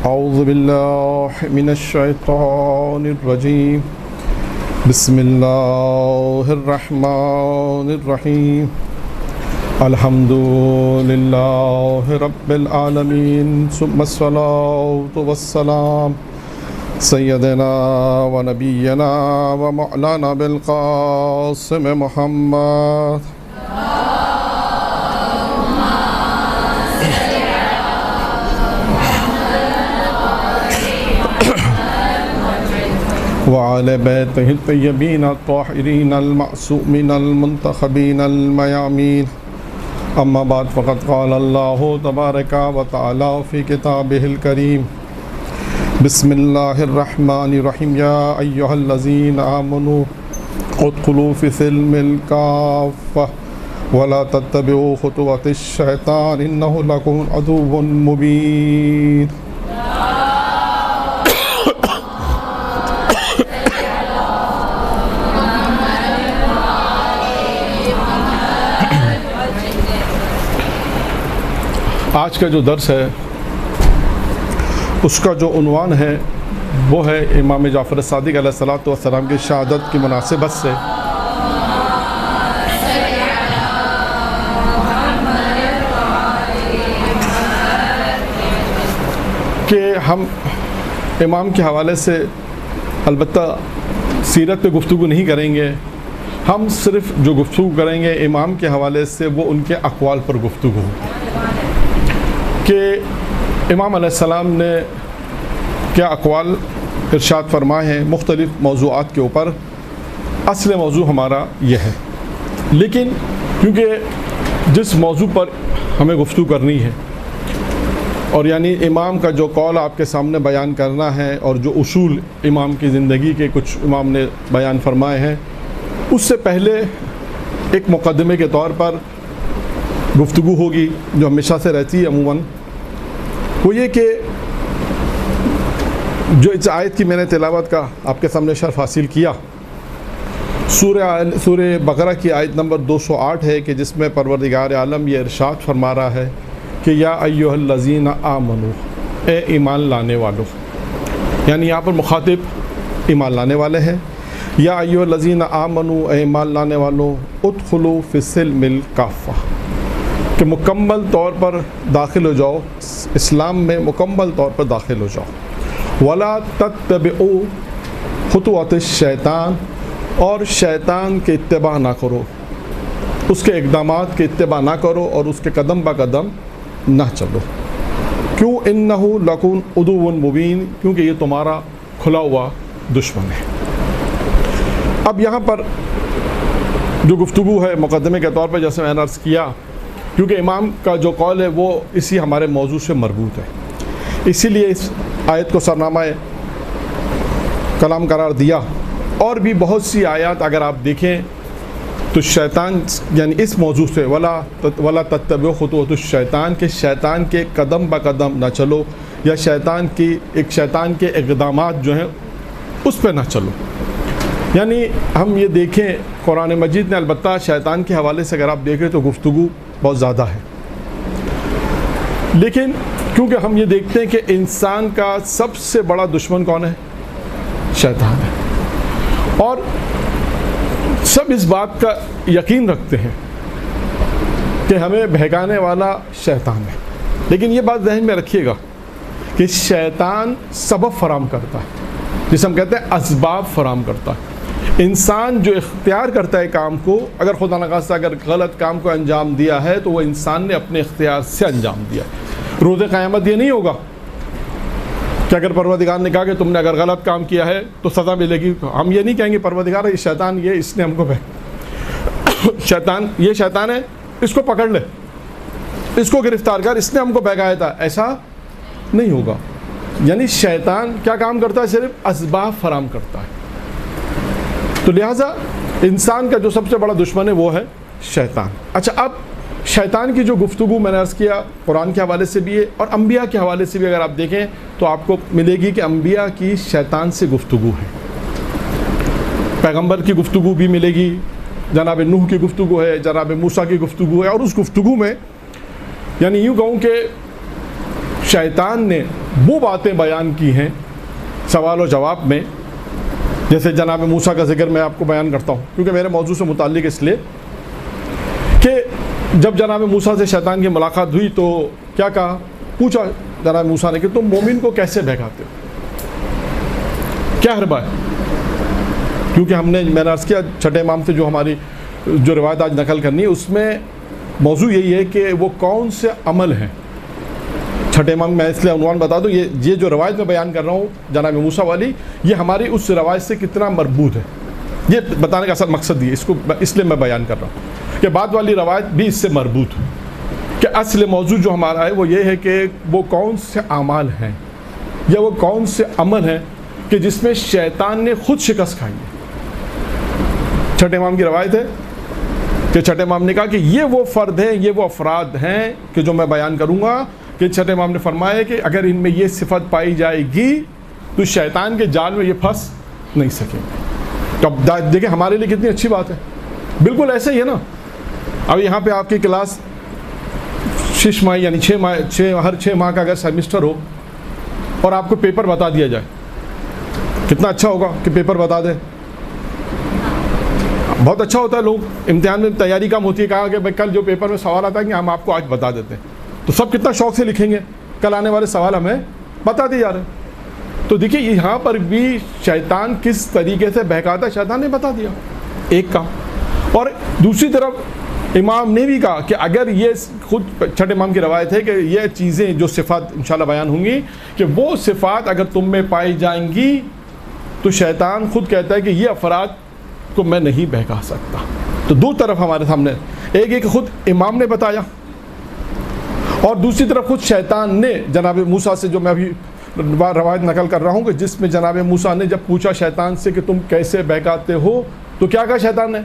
اعوذ باللہ من الشیطان الرجیم بسم اللہ الرحمن الرحیم الحمد للہ رب العالمین ثم الصلاة والسلام سیدنا و نبینا و مولانا بالقاسم محمد وعلى بيته الطيبين الطاهرين المعصومين المنتخبين الميامين أما بعد فقد قال الله تبارك وتعالى في كتابه الكريم بسم الله الرحمن الرحيم يا أيها الذين آمنوا ادخلوا في السلم الكافة ولا تتبعوا خطوات الشيطان إنه لكم عدو مبين. آج کا جو درس ہے اس کا جو عنوان ہے وہ ہے امام جعفر صادق علیہ الصلوۃ والسلام کی شہادت کی مناسبت سے کہ ہم امام کے حوالے سے البتہ سیرت پہ گفتگو نہیں کریں گے، ہم صرف جو گفتگو کریں گے امام کے حوالے سے وہ ان کے اقوال پر گفتگو کہ امام علیہ السلام نے کیا اقوال ارشاد فرمائے ہیں مختلف موضوعات کے اوپر. اصل موضوع ہمارا یہ ہے، لیکن کیونکہ جس موضوع پر ہمیں گفتگو کرنی ہے اور یعنی امام کا جو قول آپ کے سامنے بیان کرنا ہے اور جو اصول امام کی زندگی کے کچھ امام نے بیان فرمائے ہیں، اس سے پہلے ایک مقدمے کے طور پر گفتگو ہوگی جو ہمیشہ سے رہتی ہے عموماً، وہ یہ کہ جو اس آیت کی میں نے تلاوت کا آپ کے سامنے شرف حاصل کیا، سورہ بقرہ کی آیت نمبر 208 ہے کہ جس میں پروردگار عالم یہ ارشاد فرما رہا ہے کہ یا ایھا الذین آمنو، اے ایمان لانے والو، یعنی یہاں پر مخاطب ایمان لانے والے ہیں. یا ایھا الذین آمنو، اے ایمان لانے والو، ادخلوا فی السلم الکافہ، کہ مکمل طور پر داخل ہو جاؤ اسلام میں، مکمل طور پر داخل ہو جاؤ. ولا تتبعوا خطوات الشیطان، اور شیطان کے اتباع نہ کرو، اس کے اقدامات کے اتباع نہ کرو اور اس کے قدم با قدم نہ چلو. کیوں؟ انہ لکم عدو مبین، کیونکہ یہ تمہارا کھلا ہوا دشمن ہے. اب یہاں پر جو گفتگو ہے مقدمے کے طور پر جیسے میں نے عرض کیا، کیونکہ امام کا جو قول ہے وہ اسی ہمارے موضوع سے مربوط ہے، اسی لیے اس آیت کو سرنامہ کلام قرار دیا. اور بھی بہت سی آیات اگر آپ دیکھیں تو شیطان یعنی اس موضوع سے ولا تتبعوا خطوات الشیطان، کہ شیطان کے قدم با قدم نہ چلو یا شیطان کے اقدامات جو ہیں اس پہ نہ چلو. یعنی ہم یہ دیکھیں قرآن مجید نے البتہ شیطان کے حوالے سے اگر آپ دیکھیں تو گفتگو بہت زیادہ ہے، لیکن کیونکہ ہم یہ دیکھتے ہیں کہ انسان کا سب سے بڑا دشمن کون ہے؟ شیطان ہے، اور سب اس بات کا یقین رکھتے ہیں کہ ہمیں بہکانے والا شیطان ہے. لیکن یہ بات ذہن میں رکھیے گا کہ شیطان سبب فراہم کرتا ہے، جسے ہم کہتے ہیں اسباب فراہم کرتا ہے. انسان جو اختیار کرتا ہے کام کو، اگر خدا نخواستہ اگر غلط کام کو انجام دیا ہے تو وہ انسان نے اپنے اختیار سے انجام دیا. روز قیامت یہ نہیں ہوگا کہ اگر پروردگار نے کہا کہ تم نے اگر غلط کام کیا ہے تو سزا ملے گی، ہم یہ نہیں کہیں گے پروردگار یہ شیطان یہ اس نے ہم کو شیطان ہے، اس کو پکڑ لے، اس کو گرفتار کر، اس نے ہم کو بہکایا تھا. ایسا نہیں ہوگا. یعنی شیطان کیا کام کرتا ہے؟ صرف اسباب فراہم کرتا ہے. تو لہٰذا انسان کا جو سب سے بڑا دشمن ہے وہ ہے شیطان. اچھا، اب شیطان کی جو گفتگو میں نے عرض کیا قرآن کے حوالے سے بھی ہے اور انبیاء کے حوالے سے بھی اگر آپ دیکھیں تو آپ کو ملے گی کہ انبیاء کی شیطان سے گفتگو ہے. پیغمبر کی گفتگو بھی ملے گی، جناب نوح کی گفتگو ہے، جناب موسیٰ کی گفتگو ہے، اور اس گفتگو میں یعنی یوں کہوں کہ شیطان نے وہ باتیں بیان کی ہیں سوال و جواب میں، جیسے جناب موسیٰ کا ذکر میں آپ کو بیان کرتا ہوں کیونکہ میرے موضوع سے متعلق اس لیے کہ جب جناب موسیٰ سے شیطان کی ملاقات ہوئی تو کیا کہا، پوچھا جناب موسیٰ نے کہ تم مومن کو کیسے بہکاتے ہو، کیا حربہ ہے؟ کیونکہ میں نے عرض کیا چھٹے امام سے جو ہماری جو روایت آج نقل کرنی ہے اس میں موضوع یہی ہے کہ وہ کون سے عمل ہیں۔ چھٹے امام میں اس لیے عنوان بتا دوں، یہ جو روایت میں بیان کر رہا ہوں جناب موسیٰ والی، یہ ہماری اس روایت سے کتنا مربوط ہے، یہ بتانے کا اصل مقصد یہ اس لیے میں بیان کر رہا ہوں کہ بعد والی روایت بھی اس سے مربوط ہے کہ اصل موضوع جو ہمارا ہے وہ یہ ہے کہ وہ کون سے اعمال ہیں یا وہ کون سے عمل ہیں کہ جس میں شیطان نے خود شکست کھائی ہے۔ چھٹے امام کی روایت ہے کہ چھٹے امام نے کہا کہ یہ وہ فرد ہیں، یہ وہ افراد ہیں کہ جو میں بیان کروں گا، کہ چھٹے امام نے فرمایا کہ اگر ان میں یہ صفت پائی جائے گی تو شیطان کے جال میں یہ پھنس نہیں سکیں گے۔ تو اب دیکھیں ہمارے لیے کتنی اچھی بات ہے، بالکل ایسے ہی ہے نا۔ اب یہاں پہ آپ کی کلاس 6 ماہ یعنی 6 ماہ ہر 6 ماہ کا اگر سیمسٹر ہو اور آپ کو پیپر بتا دیا جائے، کتنا اچھا ہوگا کہ پیپر بتا دیں، بہت اچھا ہوتا ہے۔ لوگ امتحان میں تیاری کم ہوتی ہے، کہا کہ بھائی کل جو پیپر میں سوال آتا ہے کہ ہم آپ کو آج بتا دیتے ہیں، تو سب کتنا شوق سے لکھیں گے، کل آنے والے سوال ہمیں بتا دیے جا رہے ہیں۔ تو دیکھیے یہاں پر بھی شیطان کس طریقے سے بہکاتا ہے، شیطان نے بتا دیا ایک کام، اور دوسری طرف امام نے بھی کہا کہ اگر یہ خود چھٹے امام کی روایت ہے کہ یہ چیزیں جو صفات انشاءاللہ بیان ہوں گی کہ وہ صفات اگر تم میں پائی جائیں گی تو شیطان خود کہتا ہے کہ یہ افراد کو میں نہیں بہکا سکتا۔ تو دو طرف ہمارے سامنے، ایک خود امام نے بتایا اور دوسری طرف خود شیطان نے جناب موسیٰ سے، جو میں ابھی روایت نقل کر رہا ہوں کہ جس میں جناب موسیٰ نے جب پوچھا شیطان سے کہ تم کیسے بہکاتے ہو تو کیا کہا شیطان نے۔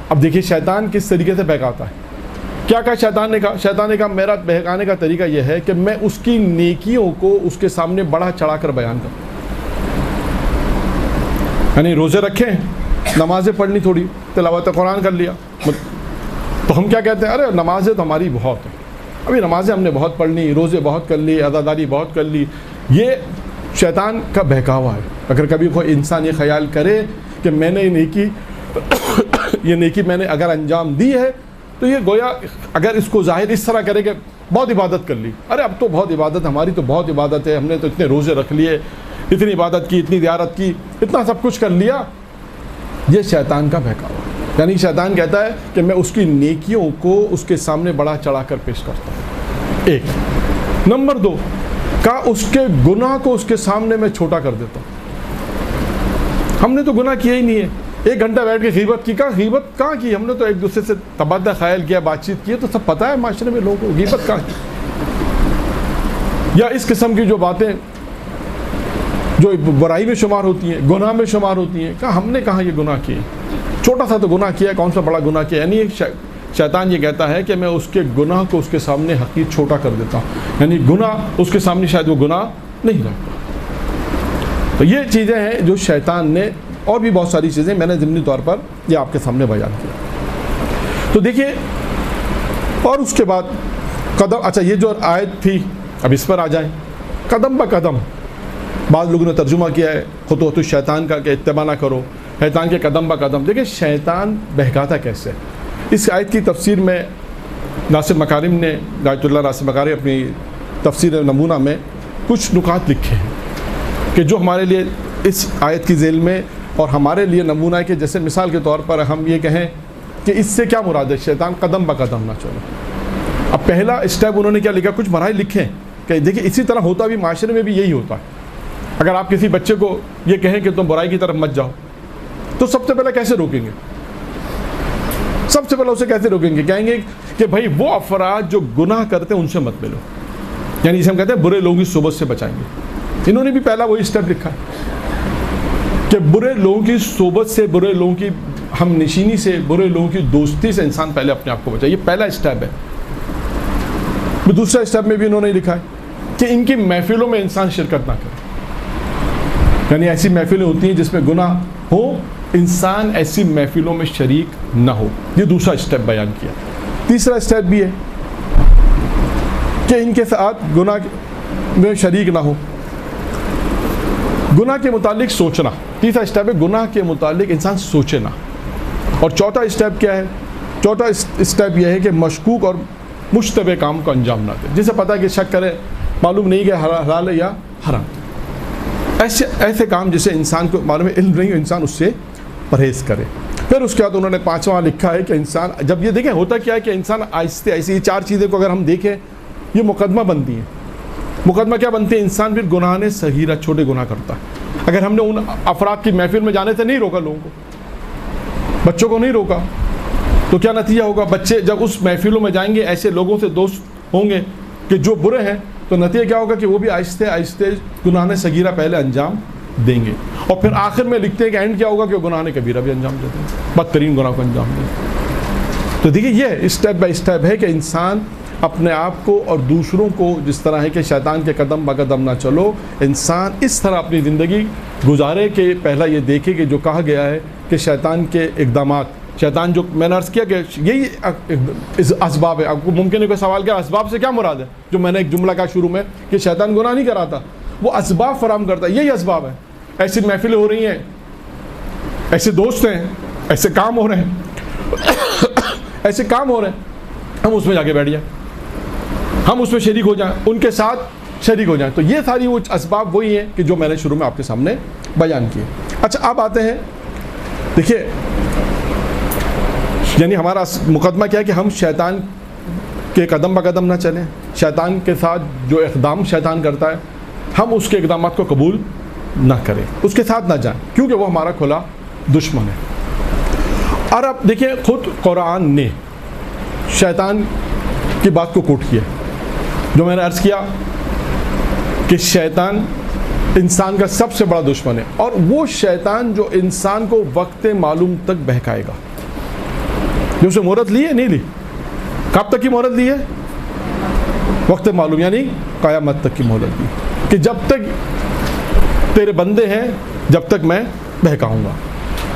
اب دیکھیے شیطان کس طریقے سے بہکاتا ہے، کیا کہا شیطان نے کہا، شیطان نے کہا میرا بہکانے کا طریقہ یہ ہے کہ میں اس کی نیکیوں کو اس کے سامنے بڑھا چڑھا کر بیان کروں، یعنی روزے رکھیں، نمازیں پڑھنی، تھوڑی تلاوت قرآن کر لیا، تو ہم کیا کہتے ہیں، ارے نمازیں تو ہماری بہت ہیں، ابھی نمازیں ہم نے بہت پڑھ لی، روزے بہت کر لی، عزاداری بہت کر لی۔ یہ شیطان کا بہکاوا ہے۔ اگر کبھی کوئی انسان یہ خیال کرے کہ میں نے یہ نیکی میں نے اگر انجام دی ہے تو یہ گویا اگر اس کو ظاہر اس طرح کرے کہ بہت عبادت کر لی، ارے اب تو بہت عبادت، ہماری تو بہت عبادت ہے، ہم نے تو اتنے روزے رکھ لیے، اتنی عبادت کی، اتنی زیارت کی، اتنا سب کچھ کر لیا، یہ شیطان کا بہکاوا ہے۔ یعنی شیطان کہتا ہے کہ میں اس کی نیکیوں کو اس کے سامنے بڑا چڑھا کر پیش کرتا ہوں، ایک۔ نمبر 2 کہا اس کے گناہ کو اس کے سامنے میں چھوٹا کر دیتا ہوں۔ ہم نے تو گناہ کیا ہی نہیں ہے، 1 گھنٹہ بیٹھ کے غیبت کی، کہا غیبت کہاں کی، ہم نے تو ایک دوسرے سے تبادلہ خیال کیا، بات چیت کی، تو سب پتہ ہے معاشرے میں لوگوں کو غیبت کہاں کی۔ یا اس قسم کی جو باتیں جو برائی میں شمار ہوتی ہیں، گناہ میں شمار ہوتی ہیں، کہا ہم نے کہاں یہ گناہ کیے، چھوٹا سا تو گناہ کیا ہے، کون سا بڑا گناہ کیا ہے۔ یعنی شیطان یہ کہتا ہے کہ میں اس کے گناہ کو اس کے سامنے حقیق چھوٹا کر دیتا ہوں، یعنی گناہ اس کے سامنے شاید وہ گناہ نہیں رکھتا۔ تو یہ چیزیں ہیں جو شیطان نے، اور بھی بہت ساری چیزیں میں نے ضمنی طور پر یہ آپ کے سامنے بیان کیا۔ تو دیکھیے، اور اس کے بعد قدم، اچھا یہ جو آیت تھی اب اس پر آ جائیں، قدم بہ قدم بعض لوگوں نے ترجمہ کیا ہے خطوط الشیطان کا کہ اتباع نہ کرو، شیطان کے قدم بہ قدم۔ دیکھیں شیطان بہکاتا کیسے، اس آیت کی تفسیر میں ناصر مکارم نے، غایۃ اللہ ناصر مکارم اپنی تفسیر نمونہ میں کچھ نکات لکھے ہیں کہ جو ہمارے لیے اس آیت کی ذیل میں اور ہمارے لیے نمونہ ہے، کہ جیسے مثال کے طور پر ہم یہ کہیں کہ اس سے کیا مراد ہے، شیطان قدم بہ قدم نہ چلو۔ اب پہلا اسٹیپ انہوں نے کیا لکھا، کچھ مراحل لکھے کہ دیکھیں اسی طرح ہوتا بھی معاشرے میں بھی یہی ہوتا ہے۔ اگر آپ کسی بچے کو یہ کہیں کہ تم برائی کی طرف مت جاؤ تو سب سے پہلے کیسے روکیں گے، سب سے پہلے اسے کیسے روکیں گے، کہیں گے کہ بھائی وہ افراد جو گناہ کرتے ہیں ان سے مت ملو، یعنی اسے ہم کہتے ہیں برے لوگوں کی صحبت سے بچائیں گے۔ انہوں نے بھی پہلا وہی اسٹیپ لکھا ہے کہ برے لوگوں کی صحبت سے، برے لوگوں کی ہم نشینی سے، برے لوگوں کی دوستی سے انسان پہلے اپنے آپ کو بچائے، یہ پہلا اسٹیپ ہے۔ دوسرا اسٹیپ میں بھی انہوں نے لکھا ہے کہ ان کی محفلوں میں انسان شرکت نہ کرے، یعنی ایسی محفلیں ہوتی ہیں جس میں گناہ ہو، انسان ایسی محفلوں میں شریک نہ ہو، یہ دوسرا اسٹیپ بیان کیا۔ تیسرا اسٹیپ بھی ہے کہ ان کے ساتھ گناہ میں شریک نہ ہوں. گناہ کے متعلق سوچنا. تیسرا اسٹیپ ہے گناہ کے متعلق انسان سوچے نہ. اور چوتھا اسٹیپ کیا ہے؟ چوتھا اسٹیپ یہ ہے کہ مشکوک اور مشتبہ کام کو انجام نہ دے. جسے پتہ ہے کہ شک کرے, معلوم نہیں کہ حلال ہے یا حرام. ایسے کام جسے انسان کو معلوم ہے, علم نہیں ہو, انسان اس سے پرہیز کرے. پھر اس کے بعد انہوں نے پانچواں لکھا ہے کہ انسان جب یہ دیکھیں ہوتا کیا ہے کہ انسان آہستہ ایسی 4 چیزیں کو اگر ہم دیکھیں یہ مقدمہ بنتی ہیں. مقدمہ کیا بنتی ہے؟ انسان پھر گناہ صغیرہ چھوٹے گناہ کرتا ہے. اگر ہم نے ان افراد کی محفل میں جانے سے نہیں روکا, لوگوں کو, بچوں کو نہیں روکا, تو کیا نتیجہ ہوگا؟ بچے جب اس محفلوں میں جائیں گے, ایسے لوگوں سے دوست ہوں گے کہ جو برے ہیں, تو نتیجہ کیا ہوگا کہ وہ بھی آہستہ آہستہ گناہ صغیرہ پہلے انجام دیں گے. اور پھر آخر میں لکھتے ہیں کہ اینڈ کیا ہوگا کہ وہ گناہ کبیرہ بھی انجام دیتے ہیں, بدترین گناہ کو انجام دیں گے. تو دیکھیے یہ اسٹیپ بائی اسٹیپ ہے کہ انسان اپنے آپ کو اور دوسروں کو جس طرح ہے کہ شیطان کے قدم بقدم نہ چلو, انسان اس طرح اپنی زندگی گزارے کہ پہلا یہ دیکھے کہ جو کہا گیا ہے کہ شیطان کے اقدامات, شیطان جو میں نے عرض کیا کہ یہی اسباب ہے. آپ کو ممکن ہے کوئی سوال کیا اسباب سے کیا مراد ہے؟ جو میں نے ایک جملہ کہا شروع میں کہ شیطان گناہ نہیں کراتا, وہ اسباب فراہم کرتا ہے. یہی اسباب ہے. ایسی محفلیں ہو رہی ہیں, ایسے دوست ہیں, ایسے کام ہو رہے ہیں, ایسے کام ہو رہے ہیں, ہم اس میں جا کے بیٹھ جائیں, ہم اس میں شریک ہو جائیں, ان کے ساتھ شریک ہو جائیں. تو یہ ساری وہ اسباب وہی ہیں کہ جو میں نے شروع میں آپ کے سامنے بیان کیے. اچھا اب آتے ہیں, دیکھیے یعنی ہمارا مقدمہ کیا ہے کہ ہم شیطان کے قدم بقدم نہ چلیں. شیطان کے ساتھ جو اقدام شیطان کرتا ہے ہم اس کے اقدامات کو قبول نہ کریں, اس کے ساتھ نہ جائیں, کیونکہ وہ ہمارا کھلا دشمن ہے. اور اب دیکھیں خود قرآن نے شیطان کی بات کو کوٹ کیا, جو میں نے عرض کیا کہ شیطان انسان کا سب سے بڑا دشمن ہے, اور وہ شیطان جو انسان کو وقت معلوم تک بہکائے گا. جو اسے مہلت لی ہے نہیں لی, کب تک کی مہلت لی ہے؟ وقت معلوم, یعنی قیامت تک کی مہلت دی کہ جب تک تیرے بندے ہیں جب تک میں بہکاؤں گا.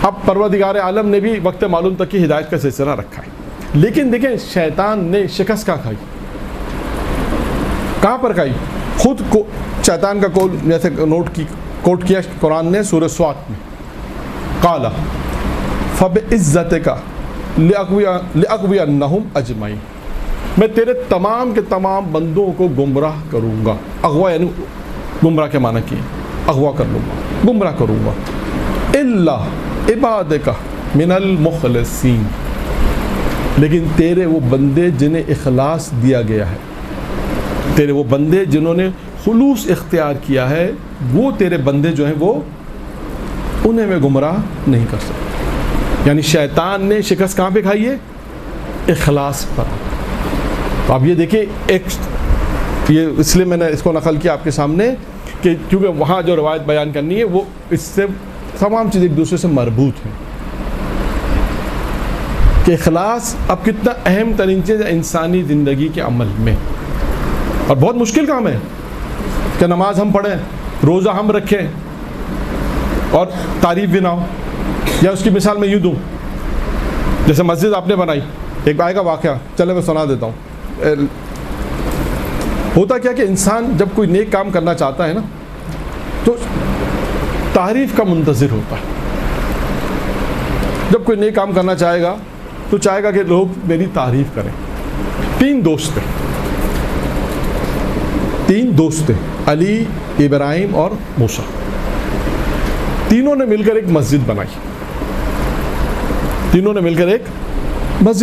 اب پروردگار عالم نے بھی وقت معلوم تک کی ہدایت کا سلسلہ رکھا ہے. لیکن دیکھیں شیطان نے شکست کہاں کھائی, کہاں پر کھائی؟ خود کو شیطان کا قول جیسے کوٹ کیا قرآن نے سورہ سوات میں, قالا فبعزتک لأغوینہم اجمعین, میں تیرے تمام کے تمام بندوں کو گمراہ کروں گا. اغوا یعنی گمراہ کے معنی کیے, اغوا کر لوں گا, گمراہ کروں گا. الا عبادک من المخلصین, لیکن تیرے وہ بندے جنہیں اخلاص دیا گیا ہے, تیرے وہ بندے جنہوں نے خلوص اختیار کیا ہے, وہ تیرے بندے جو ہیں وہ انہیں میں گمراہ نہیں کر سکتا. یعنی شیطان نے شکست کہاں پہ کھائی ہے؟ اخلاص پر. تو آپ یہ دیکھیں, یہ اس لیے میں نے اس کو نقل کیا آپ کے سامنے کہ کیونکہ وہاں جو روایت بیان کرنی ہے وہ اس سے تمام چیزیں ایک دوسرے سے مربوط ہیں کہ اخلاص اب کتنا اہم ترین چیز ہے انسانی زندگی کے عمل میں. اور بہت مشکل کام ہے کہ نماز ہم پڑھیں, روزہ ہم رکھیں اور تعریف بھی نہ ہو. یا اس کی مثال میں یوں دوں, جیسے مسجد آپ نے بنائی, ایک آئے گا واقعہ, چلے میں سنا دیتا ہوں. ہوتا کیا کہ انسان جب کوئی نیک کام کرنا چاہتا ہے نا تو تعریف کا منتظر ہوتا ہے. جب کوئی نیک کام کرنا چاہے گا تو چاہے گا کہ لوگ میری تعریف کریں. 3 دوست تھے, علی, ابراہیم اور موسیٰ. تینوں نے مل کر ایک مسجد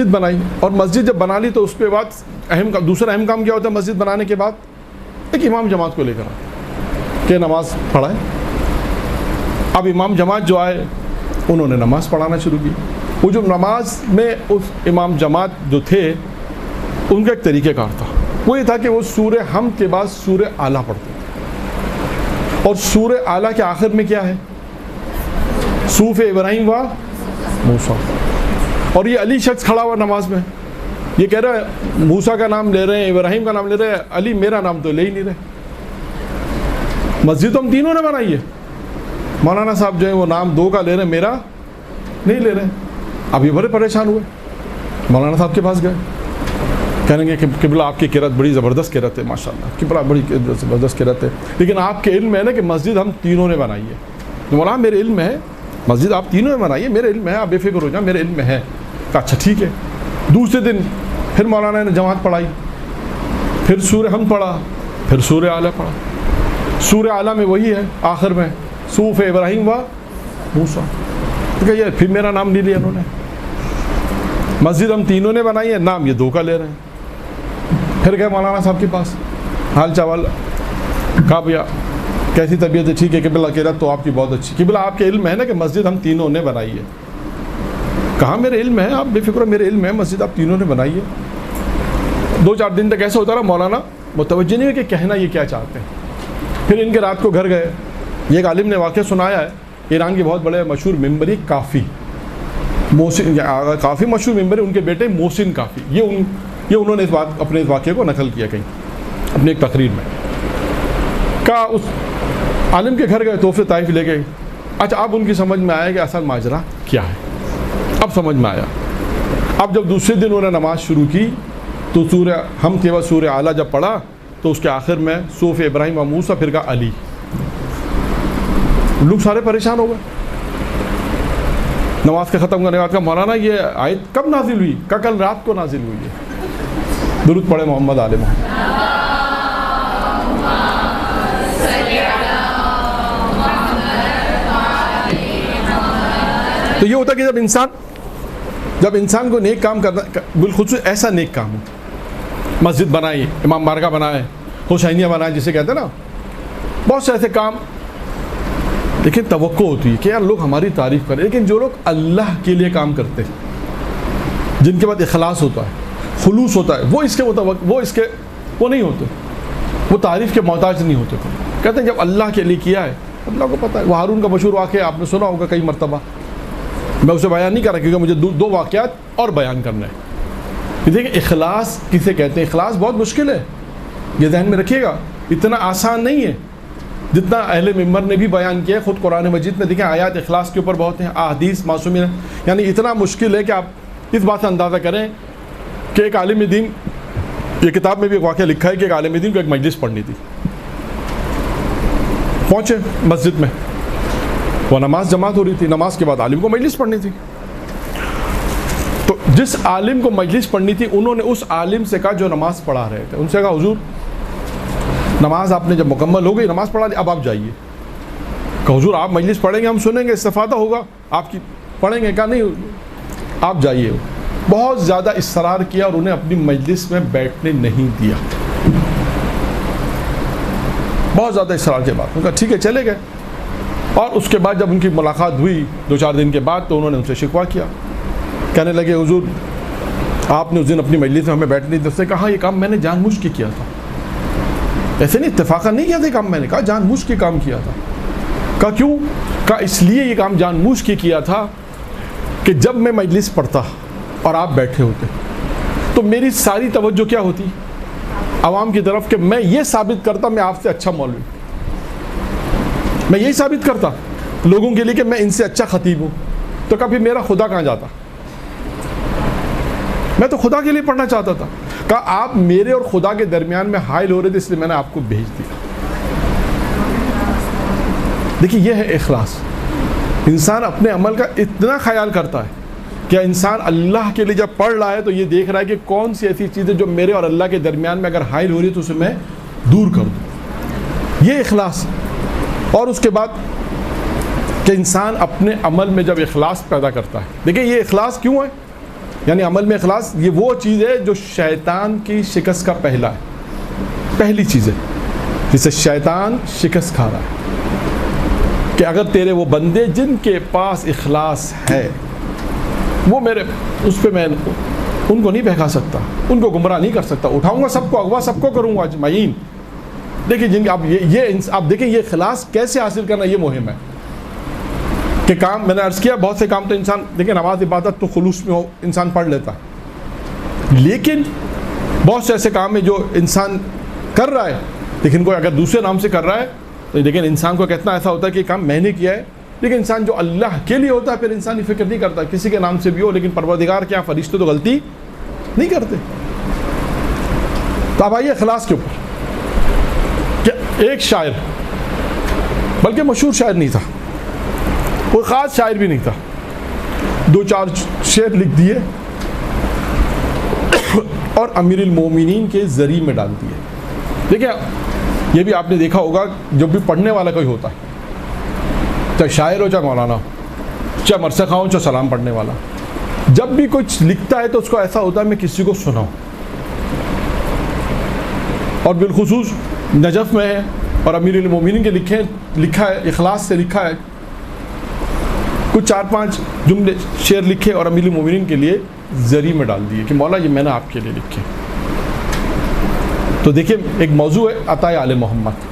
بنائی. اور مسجد جب بنا لی تو اس کے بعد دوسرا اہم کام کیا ہوتا ہے مسجد بنانے کے بعد؟ ایک امام جماعت کو لے کر آئے کہ نماز پڑھائیں. اب امام جماعت جو آئے انہوں نے نماز پڑھانا شروع کی. وہ جو نماز میں اس امام جماعت جو تھے ان کا ایک طریقہ کار تھا, وہ یہ تھا کہ وہ سورہ حمد کے بعد سورہ اعلیٰ پڑھتے تھے. اور سورہ اعلیٰ کے آخر میں کیا ہے؟ صوف ابراہیم و موسیٰ. اور یہ علی شخص کھڑا ہوا نماز میں, یہ کہہ رہا ہے موسیٰ کا نام لے رہے ہیں, ابراہیم کا نام لے رہے ہیں, علی میرا نام تو لے ہی نہیں رہے. مسجد تو ہم تینوں نے بنائی ہے, مولانا صاحب جو ہے وہ نام 2 کا لے رہے ہیں, میرا نہیں لے رہے. اب یہ بڑے پریشان ہوئے, مولانا صاحب کے پاس گئے, کہیں گے کہ قبلہ آپ کی قرات بڑی زبردست قرات ہے، ماشاءاللہ قبلہ بڑی زبردست قرات ہے، لیکن آپ کے علم میں ہے نا کہ مسجد ہم تینوں نے بنائی ہے. تو مولانا میرے علم میں ہے مسجد آپ تینوں نے بنائی ہے، میرے علم میں ہے، آپ بے فکر ہو جائیں، میرے علم میں ہے. اچھا ٹھیک ہے. دوسرے دن پھر مولانا نے جماعت پڑھائی، پھر سورہ حمد پڑھا، پھر سورہ اعلیٰ پڑھا. سورہ اعلیٰ میں وہی ہے آخر میں صحف ابراہیم و موسیٰ. تو کہ پھر میرا نام نہیں لیا انہوں نے. مسجد ہم تینوں نے بنائی ہے، نام یہ دو کا لے رہے ہیں. پھر گئے مولانا صاحب کے پاس، حال چاول کہا بھیا کیسی طبیعت ہے؟ ٹھیک ہے. قبلہ قرات تو آپ کی بہت اچھی. قبلہ آپ کے علم ہے نا کہ مسجد ہم تینوں نے بنائی ہے. کہاں میرے علم ہے، آپ بے فکر ہو، میرے علم ہے مسجد آپ تینوں نے بنائی ہے. 2-4 دن تک ایسا ہوتا رہا، مولانا متوجہ نہیں ہے کہ کہنا یہ کیا چاہتے ہیں. پھر ان کے رات کو گھر گئے. یہ ایک عالم نے واقعہ سنایا ہے، ایران کے بہت بڑے مشہور ممبری کافی محسن، کافی مشہور ممبر، ان کے بیٹے محسن کافی، یہ انہوں نے اپنے اس واقعے کو نقل کیا کہیں اپنی ایک تقریر میں. کہا اس عالم کے گھر گئے، تحفے طائف لے گئے. اچھا اب ان کی سمجھ میں آیا کہ اصل ماجرا کیا ہے. اب سمجھ میں آیا. اب جب دوسرے دن انہوں نے نماز شروع کی تو سورہ حمد کے بعد سورہ اعلیٰ جب پڑھا تو اس کے آخر میں صحف ابراہیم و موسیٰ، پھر کہا علی. لوگ سارے پریشان ہو گئے. نماز کے ختم کرنے کے بعد کہا مولانا یہ آیت کب نازل ہوئی؟ کہا کل رات کو نازل ہوئی ہے. درود پڑھے محمد آل محمد. تو یہ ہوتا کہ جب انسان کو نیک کام کرنا، بالخصوص ایسا نیک کام ہو، مسجد بنائی، امام بارگاہ بنائے، حسینیہ بنائے جسے کہتے ہیں نا، بہت سے ایسے کام. لیکن توقع ہوتی ہے کہ یار لوگ ہماری تعریف کریں، لیکن جو لوگ اللہ کے لیے کام کرتے ہیں، جن کے بعد اخلاص ہوتا ہے، خلوص ہوتا ہے، وہ نہیں ہوتے، وہ تعریف کے محتاج نہیں ہوتے. کہتے ہیں جب اللہ کے لیے کیا ہے، اللہ کو پتہ ہے. وہ ہارون کا مشہور واقعہ آپ نے سنا ہوگا کئی مرتبہ، میں اسے بیان نہیں کر رہا کیونکہ مجھے 2 واقعات اور بیان کرنا ہے. دیکھیں اخلاص کسے کہتے ہیں. اخلاص بہت مشکل ہے، یہ ذہن میں رکھیے گا. اتنا آسان نہیں ہے جتنا اہل ممبر نے بھی بیان کیا ہے. خود قرآن مجید میں دیکھیں آیات اخلاص کے اوپر بہت ہیں، احادیث معصومین، یعنی اتنا مشکل ہے کہ آپ اس بات سے اندازہ کریں کہ ایک عالم دین، یہ کتاب میں بھی ایک واقعہ لکھا ہے کہ ایک عالم دین کو ایک مجلس پڑھنی تھی. پہنچے مسجد میں، وہ نماز جماعت ہو رہی تھی، نماز کے بعد عالم کو مجلس پڑھنی تھی. تو جس عالم کو مجلس پڑھنی تھی انہوں نے اس عالم سے کہا جو نماز پڑھا رہے تھے، ان سے کہا حضور نماز آپ نے جب مکمل ہو گئی، نماز پڑھا لی، اب آپ جائیے. کہ حضور آپ مجلس پڑھیں گے، ہم سنیں گے، استفادہ ہوگا آپ کی، پڑھیں گے. کہا نہیں آپ جائیے. بہت زیادہ اصرار کیا اور انہیں اپنی مجلس میں بیٹھنے نہیں دیا، بہت زیادہ اصرار کے بعد. ان کا ٹھیک ہے چلے گئے. اور اس کے بعد جب ان کی ملاقات ہوئی 2-4 دن کے بعد تو انہوں نے ان سے شکوہ کیا. کہنے لگے حضور آپ نے اس دن اپنی مجلس میں ہمیں بیٹھنے نہیں دیا. اس نے کہا یہ کام میں نے جان بوجھ کے کیا تھا، ایسے نہیں اتفاقا نہیں کیا تھا کام. میں نے کہا جان بوجھ کے کام کیا تھا. کہا کیوں؟ کہا اس لیے یہ کام جان بوجھ کے کیا تھا کہ جب میں مجلس پڑھتا اور آپ بیٹھے ہوتے تو میری ساری توجہ کیا ہوتی عوام کی طرف، کہ میں یہ ثابت کرتا میں آپ سے اچھا مولوی، میں یہی ثابت کرتا لوگوں کے لیے کہ میں ان سے اچھا خطیب ہوں. تو کبھی میرا خدا کہاں جاتا؟ میں تو خدا کے لیے پڑھنا چاہتا تھا. کہا آپ میرے اور خدا کے درمیان میں حائل ہو رہے تھے، اس لیے میں نے آپ کو بھیج دیا. دیکھیے یہ ہے اخلاص. انسان اپنے عمل کا اتنا خیال کرتا ہے کہ انسان اللہ کے لیے جب پڑھ رہا ہے تو یہ دیکھ رہا ہے کہ کون سی ایسی چیزیں جو میرے اور اللہ کے درمیان میں اگر حائل ہو رہی ہے تو اسے میں دور کر دوں. یہ اخلاص. اور اس کے بعد کہ انسان اپنے عمل میں جب اخلاص پیدا کرتا ہے، دیکھیں یہ اخلاص کیوں ہے، یعنی عمل میں اخلاص یہ وہ چیز ہے جو شیطان کی شکست کا پہلی چیز ہے جسے شیطان شکست کھا رہا ہے. کہ اگر تیرے وہ بندے جن کے پاس اخلاص ہے وہ میرے اس پہ میں ان کو نہیں بہکا سکتا، ان کو گمراہ نہیں کر سکتا، اٹھاؤں گا سب کو، اغوا سب کو کروں گا اجمعین. دیکھیں جن آپ آپ دیکھیں یہ اخلاص کیسے حاصل کرنا، یہ مہم ہے. کہ کام میں نے عرض کیا بہت سے کام تو انسان دیکھیں نماز عبادت تو خلوص میں ہو انسان پڑھ لیتا ہے، لیکن بہت سے ایسے کام ہیں جو انسان کر رہا ہے لیکن کوئی اگر دوسرے نام سے کر رہا ہے تو لیکن انسان کو کتنا ایسا ہوتا ہے کہ یہ کام میں نے کیا ہے. لیکن انسان جو اللہ کے لیے ہوتا ہے پھر انسان یہ فکر نہیں کرتا کسی کے نام سے بھی ہو، لیکن پروردگار کے یہاں فرشتے تو غلطی نہیں کرتے. تو اب آئیے اخلاص کے اوپر کہ ایک شاعر، بلکہ مشہور شاعر نہیں تھا، کوئی خاص شاعر بھی نہیں تھا، 2-4 شعر لکھ دیے اور امیر المومنین کے ذریعے میں ڈال دیے. دیکھیں یہ بھی آپ نے دیکھا ہوگا، جب بھی پڑھنے والا کوئی ہوتا ہے، چاہے شاعر ہو، چاہے مولانا، چاہے مرثیہ خواں ہو، چاہے سلام پڑھنے والا، جب بھی کچھ لکھتا ہے تو اس کو ایسا ہوتا ہے میں کسی کو سناؤں. اور بالخصوص نجف میں ہے اور امیر المومنین کے لکھا ہے، اخلاص سے لکھا ہے، کچھ 4-5 جملے شعر لکھے اور امیر المومنین کے لیے ذریعے میں ڈال دیے کہ مولا یہ میں نے آپ کے لیے لکھے. تو دیکھیں ایک موضوع ہے عطائے آل محمد،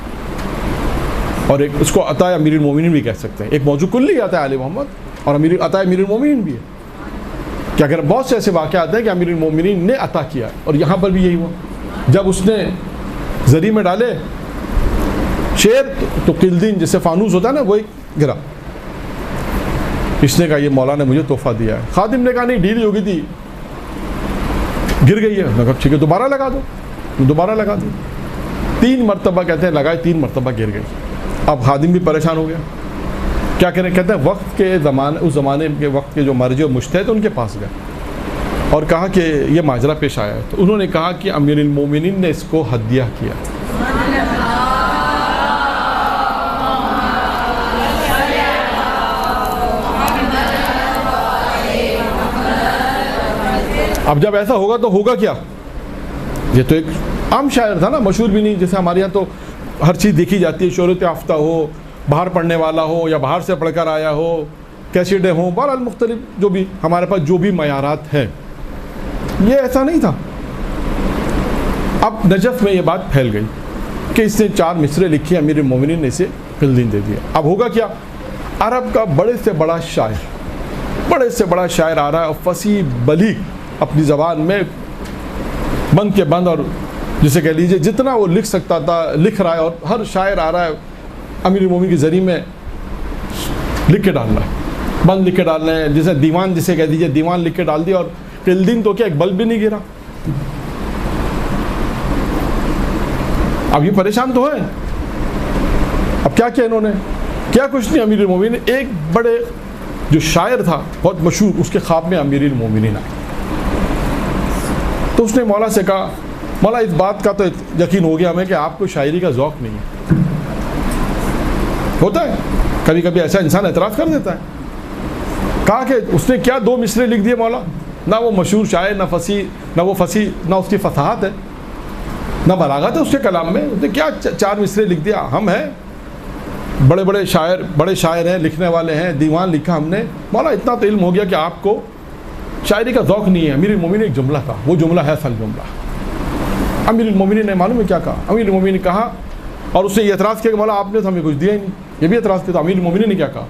اور ایک اس کو عطائے امیر المومنین بھی کہہ سکتے ہیں. ایک موضوع کلی عطائے آل محمد اور عطائے امیر المومنین بھی ہے کہ اگر بہت سے ایسے واقعات ہیں کہ امیر المومنین نے عطا کیا ہے، اور یہاں پر بھی یہی ہوا. جب اس نے ذریعے میں ڈالے شعر تو قلدین جیسے فانوس ہوتا ہے نا وہی گرا. اس نے کہا یہ مولا نے مجھے تحفہ دیا ہے. خادم نے کہا نہیں ڈھیلی ہو گئی تھی، گر گئی ہے. میں کہا ٹھیک ہے دوبارہ لگا دو. دوبارہ لگا دی، 3 مرتبہ کہتے ہیں لگائے، 3 مرتبہ گر گئی. اب خادم بھی پریشان ہو گیا، کیا کریں؟ کہتے ہیں وقت کے زمانے، اس زمانے کے وقت کے جو مرجع و مجتہد ان کے پاس گئے اور کہا کہ یہ ماجرا پیش آیا ہے. تو انہوں نے کہا کہ امیر المومنین نے اس کو ہدیہ کیا. اب جب ایسا ہوگا تو ہوگا کیا؟ یہ تو ایک عام شاعر تھا نا، مشہور بھی نہیں. جیسے ہمارے یہاں تو ہر چیز دیکھی جاتی ہے، شہرت یافتہ ہو، باہر پڑھنے والا ہو یا باہر سے پڑھ کر آیا ہو، کیسیڈیں ہوں، بہرحال مختلف جو بھی ہمارے پاس جو بھی معیارات ہیں. یہ ایسا نہیں تھا. اب نجف میں یہ بات پھیل گئی کہ اس نے 4 مصرے لکھی، امیر المومنین نے اسے قلدین دے دیا. اب ہوگا کیا؟ عرب کا بڑے سے بڑا شاعر آ رہا ہے اور فصیح بلیغ اپنی زبان میں بند کے بند، اور جسے کہہ لیجئے جتنا وہ لکھ سکتا تھا لکھ رہا ہے، اور ہر شاعر آ رہا ہے امیر المومنین کے ذریعے میں لکھ کے ڈال رہا ہے، بند لکھ کے ڈال رہے ہیں، جیسے دیوان جسے کہہ دیجئے دیوان لکھ کے ڈال دیا. اور قلدین تو کیا ایک بلب بھی نہیں گرا. اب یہ پریشان تو ہیں. اب کیا کیا انہوں نے؟ کیا کچھ نہیں. امیر المومنین ایک بڑے جو شاعر تھا بہت مشہور، اس کے خواب میں امیر المومنین آئے. تو اس نے مولا سے کہا مولا اس بات کا تو یقین ہو گیا ہمیں کہ آپ کو شاعری کا ذوق نہیں ہے. ہوتا ہے کبھی کبھی ایسا انسان اعتراض کر دیتا ہے. کہا کہ اس نے کیا 2 مصرے لکھ دیے مولا، نہ وہ مشہور شاعر، نہ فصیح، نہ اس کی فصاحت ہے، نہ بلاغت ہے اس کے کلام میں. اس نے کیا 4 مصرے لکھ دیا. ہم ہیں بڑے شاعر ہیں، لکھنے والے ہیں، دیوان لکھا ہم نے. مولا اتنا تو علم ہو گیا کہ آپ کو شاعری کا ذوق نہیں ہے. امیر المومنین نے ایک جملہ کہا، وہ جملہ ہے اصل جملہ. امیر المومنین نے معلوم ہے کیا کہا؟ امیر المومنین نے کہا، اور اس نے یہ اعتراض کیا کہ مولا آپ نے تو ہمیں کچھ دیا ہی نہیں. یہ بھی اعتراض کیا. تو امیر المومنین نے کیا کہا؟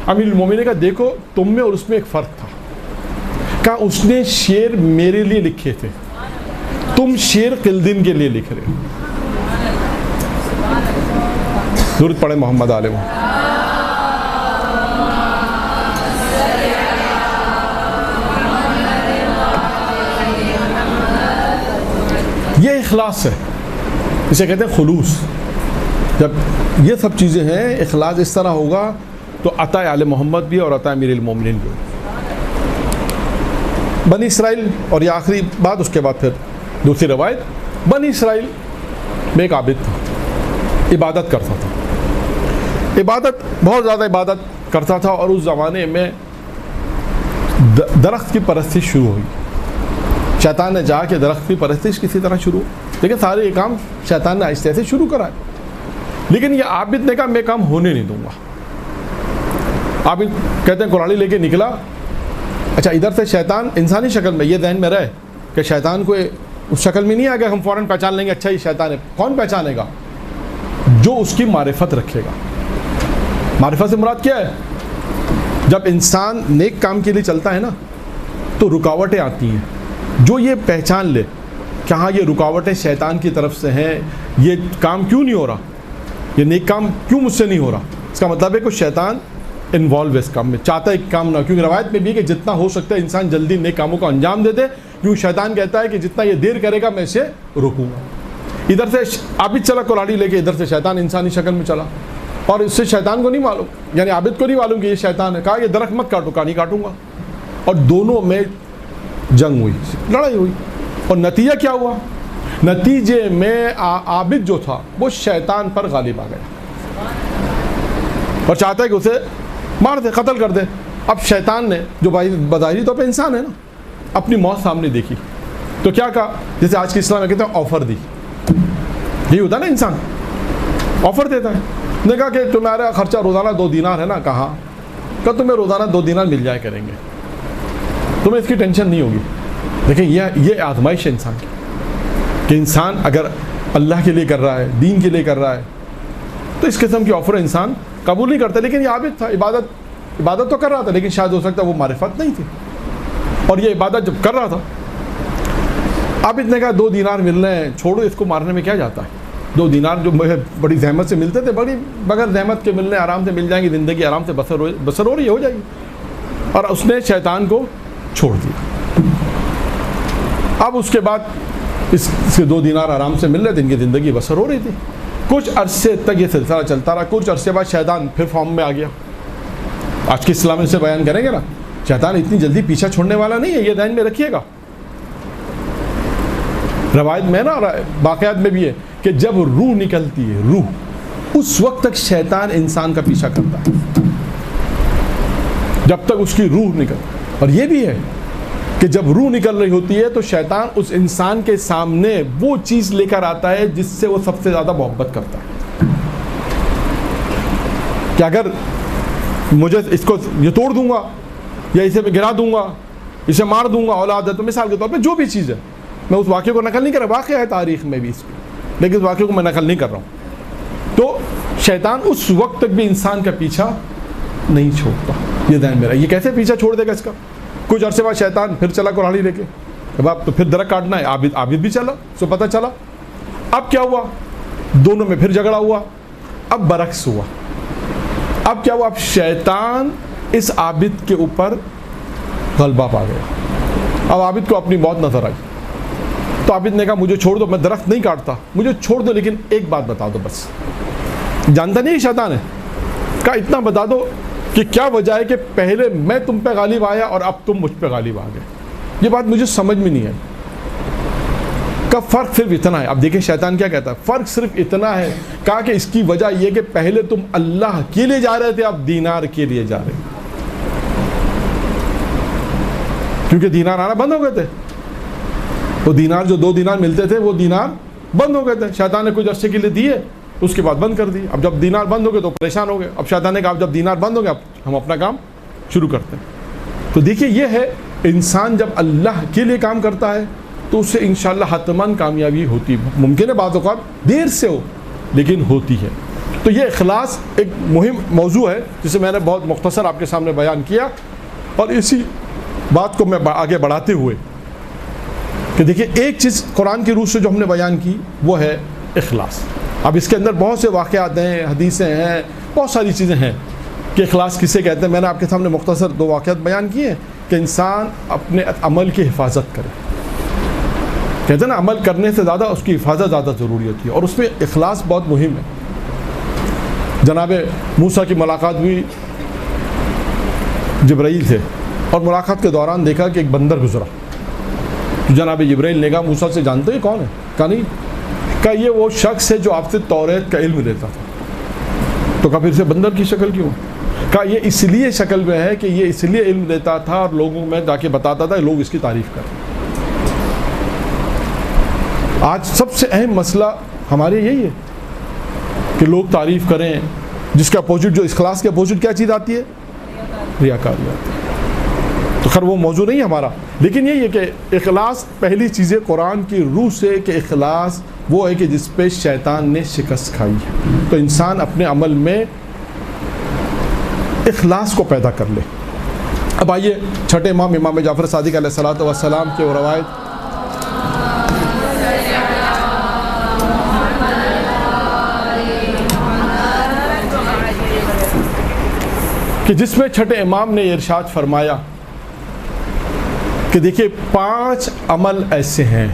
امیر المومنین نے کہا دیکھو تم میں اور اس میں ایک فرق تھا. کہا اس نے شعر میرے لیے لکھے تھے، تم شعر قلدین کے لیے لکھ رہے ہو. درود پڑھے محمد آل محمد. یہ اخلاص ہے، اسے کہتے ہیں خلوص. جب یہ سب چیزیں ہیں، اخلاص اس طرح ہوگا تو عطائے آل محمد بھی اور عطائے امیر المومنین بھی. بنی اسرائیل، اور یہ آخری بات، اس کے بعد پھر دوسری روایت. بنی اسرائیل میں ایک عابد تھا، عبادت کرتا تھا، بہت زیادہ عبادت کرتا تھا. اور اس زمانے میں درخت کی پرستش شروع ہوئی. شیطان نے چاہا کہ درخت کی پرستش کسی طرح شروع، لیکن سارے یہ کام شیطان نے آہستہ سے شروع کرائے. لیکن یہ عابد نے کہا میں کام ہونے نہیں دوں گا. عابد کہتے ہیں قرآن لے کے نکلا. اچھا ادھر سے شیطان انسانی شکل میں، یہ ذہن میں رہے کہ شیطان کو اس شکل میں نہیں آ گیا ہم فوراً پہچان لیں گے اچھا یہ شیطان ہے. کون پہچانے گا؟ جو اس کی معرفت رکھے گا. معرفت سے مراد کیا ہے؟ جب انسان نیک کام کے لیے چلتا ہے نا تو رکاوٹیں آتی ہیں. جو یہ پہچان لے کہ ہاں یہ رکاوٹیں شیطان کی طرف سے ہیں، یہ کام کیوں نہیں ہو رہا، یہ نیک کام کیوں مجھ سے نہیں ہو رہا، اس کا مطلب ہے کہ شیطان انوالو ہے اس کام میں، چاہتا ہے ایک کام نہ. کیونکہ روایت میں بھی کہ جتنا ہو سکتا ہے انسان جلدی نیک کاموں کو انجام دے دے، کیوں شیطان کہتا ہے کہ جتنا یہ دیر کرے گا میں اسے روکوں گا. ادھر سے عابد چلا کلاڑی لے کے، ادھر سے شیطان انسانی شکل میں چلا، اور اس سے شیطان کو نہیں معلوم، یعنی عابد کو نہیں معلوم کہ یہ شیطان ہے. کہا یہ درخت مت کاٹو، کہا نہیں کاٹوں گا. اور دونوں میں جنگ ہوئی، لڑائی ہوئی، اور نتیجہ کیا ہوا؟ نتیجے میں عابد جو تھا وہ شیطان پر غالب آ گیا اور چاہتا ہے کہ اسے مار دے، قتل کر دے. اب شیطان نے، جو بظاہری طور پہ انسان ہے نا، اپنی موت سامنے دیکھی تو کیا کہا؟ جیسے آج کے اسلام میں کہتے ہیں آفر دی. یہی ہوتا ہے نا، انسان آفر دیتا ہے. نے کہا کہ تمہارا خرچہ روزانہ 2 دینار ہے نا. کہا کہ تمہیں روزانہ 2 دینار مل جائے کریں گے، تمہیں اس کی ٹینشن نہیں ہوگی. دیکھیں یہ آزمائش ہے انسان کی، کہ انسان اگر اللہ کے لیے کر رہا ہے، دین کے لیے کر رہا ہے، تو اس قسم کی آفر انسان قبول نہیں کرتا. لیکن یہ عابد تھا، عبادت تو کر رہا تھا، لیکن شاید ہو سکتا ہے وہ معرفت نہیں تھی. اور یہ عبادت جب کر رہا تھا، عابد نے کہا 2 دینار مل رہے ہیں، چھوڑو اس کو، مارنے میں کیا جاتا ہے. 2 دینار جو بڑی زحمت سے ملتے تھے، بغیر زحمت کے ملنے، آرام سے مل جائیں گے، زندگی آرام سے بسر ہو رہی ہو جائے گی. اور اس نے شیطان کو چھوڑ دیا. اب اس کے بعد اس کے 2 دینار آرام سے مل رہے تھے، ان کی زندگی بسر ہو رہی تھی. کچھ عرصے تک یہ سلسلہ چلتا رہا. کچھ عرصے بعد شیطان پھر فارم میں آ گیا. آج کے اسلام سے بیان کریں گے نا، شیطان اتنی جلدی پیچھا چھوڑنے والا نہیں ہے، یہ ذہن میں رکھیے گا. روایت میں نا، واقعات میں بھی ہے کہ جب روح نکلتی ہے، روح، اس وقت تک شیطان انسان کا پیچھا کرتا ہے، جب تک اس کی روح نکل. اور یہ بھی ہے کہ جب روح نکل رہی ہوتی ہے تو شیطان اس انسان کے سامنے وہ چیز لے کر آتا ہے جس سے وہ سب سے زیادہ محبت کرتا ہے. کہ اگر مجھے اس کو یہ توڑ دوں گا، یا اسے میں گرا دوں گا، اسے مار دوں گا، اولاد ہے تو مثال کے طور پہ جو بھی چیز ہے، میں اس واقعے کو نقل نہیں کر رہا، واقعہ ہے تاریخ میں بھی اس کو، لیکن اس واقعے کو میں نقل نہیں کر رہا ہوں. تو شیطان اس وقت تک بھی انسان کا پیچھا نہیں چھوڑتا. یہ ذہن میرا، یہ کیسے پیچھا چھوڑ دے گا اس کا؟ کچھ عرصے بعد شیطان پھر چلا کلاڑی لے کے، اب آپ تو پھر درخت کاٹنا ہے. عابد بھی چلا، سو پتہ چلا. اب کیا ہوا؟ دونوں میں پھر جھگڑا ہوا. اب برعکس ہوا. اب کیا ہوا؟ اب شیطان اس عابد کے اوپر غلبہ پا گیا. اب عابد کو اپنی موت نظر آئی تو عابد نے کہا مجھے چھوڑ دو، میں درخت نہیں کاٹتا، مجھے چھوڑ دو، لیکن ایک بات بتا دو بس. جانتا نہیں شیطان ہے. کہا اتنا بتا دو کہ کیا وجہ ہے کہ پہلے میں تم پہ غالب آیا اور اب تم مجھ پہ غالب آ گئے. یہ بات مجھے سمجھ میں نہیں آئی. کا فرق صرف اتنا ہے. اب دیکھیں شیطان کیا کہتا ہے، فرق صرف اتنا ہے. کہا کہ اس کی وجہ یہ کہ پہلے تم اللہ کے لیے جا رہے تھے، اب دینار کے لیے جا رہے، کیونکہ دینار آنا بند ہو گئے تھے. وہ دینار جو 2 دینار ملتے تھے وہ دینار بند ہو گئے تھے. شیطان نے کچھ عرصے کے لیے دیے، اس کے بعد بند کر دی. اب جب دینار بند ہو گئے تو پریشان ہو گئے. اب شیطان نے کہا اب جب دینار بند ہو گئے، اب ہم اپنا کام شروع کرتے ہیں. تو دیکھیے یہ ہے، انسان جب اللہ کے لیے کام کرتا ہے تو اس سے انشاءاللہ حتماً کامیابی ہوتی. ممکن ہے بعض اوقات دیر سے ہو، لیکن ہوتی ہے. تو یہ اخلاص ایک مہم موضوع ہے جسے میں نے بہت مختصر آپ کے سامنے بیان کیا. اور اسی بات کو میں آگے بڑھاتے ہوئے کہ دیکھیے ایک چیز قرآن کی روح سے جو ہم نے بیان کی وہ ہے اخلاص. اب اس کے اندر بہت سے واقعات ہیں، حدیثیں ہیں، بہت ساری چیزیں ہیں کہ اخلاص کسے کہتے ہیں. میں نے آپ کے سامنے مختصر 2 واقعات بیان کیے ہیں کہ انسان اپنے عمل کی حفاظت کرے. کہتے ہیں نا عمل کرنے سے زیادہ اس کی حفاظت زیادہ ضروری ہوتی ہے، اور اس میں اخلاص بہت مہم ہے. جناب موسیٰ کی ملاقات ہوئی، جبرائیل تھے، اور ملاقات کے دوران دیکھا کہ ایک بندر گزرا. جناب جبرائیل نے کہا موسیٰ سے جانتے ہیں کون ہے؟ کہا نہیں. کہا یہ وہ شخص ہے جو آپ سے توریت کا علم لیتا تھا. تو کہا پھر سے بندر کی شکل کیوں؟ کہا یہ اس لیے شکل میں ہے کہ یہ اس لیے علم لیتا تھا اور لوگوں میں جا کے بتاتا تھا، لوگ اس کی تعریف کریں. آج سب سے اہم مسئلہ ہمارے یہی ہے کہ لوگ تعریف کریں، جس کا اپوزٹ، جو اخلاص کے اپوزٹ کیا چیز آتی ہے؟ ریاکاری آتی ہے. تو خیر وہ موضوع نہیں ہے ہمارا، لیکن یہی ہے کہ اخلاص پہلی چیز ہے قرآن کی روح سے کہ اخلاص وہ ہے کہ جس پہ شیطان نے شکست کھائی ہے. تو انسان اپنے عمل میں اخلاص کو پیدا کر لے. اب آئیے چھٹے امام امام جعفر صادق علیہ الصلوۃ والسلام کے وہ روایت کہ جس میں چھٹے امام نے ارشاد فرمایا کہ دیکھیے 5 عمل ایسے ہیں،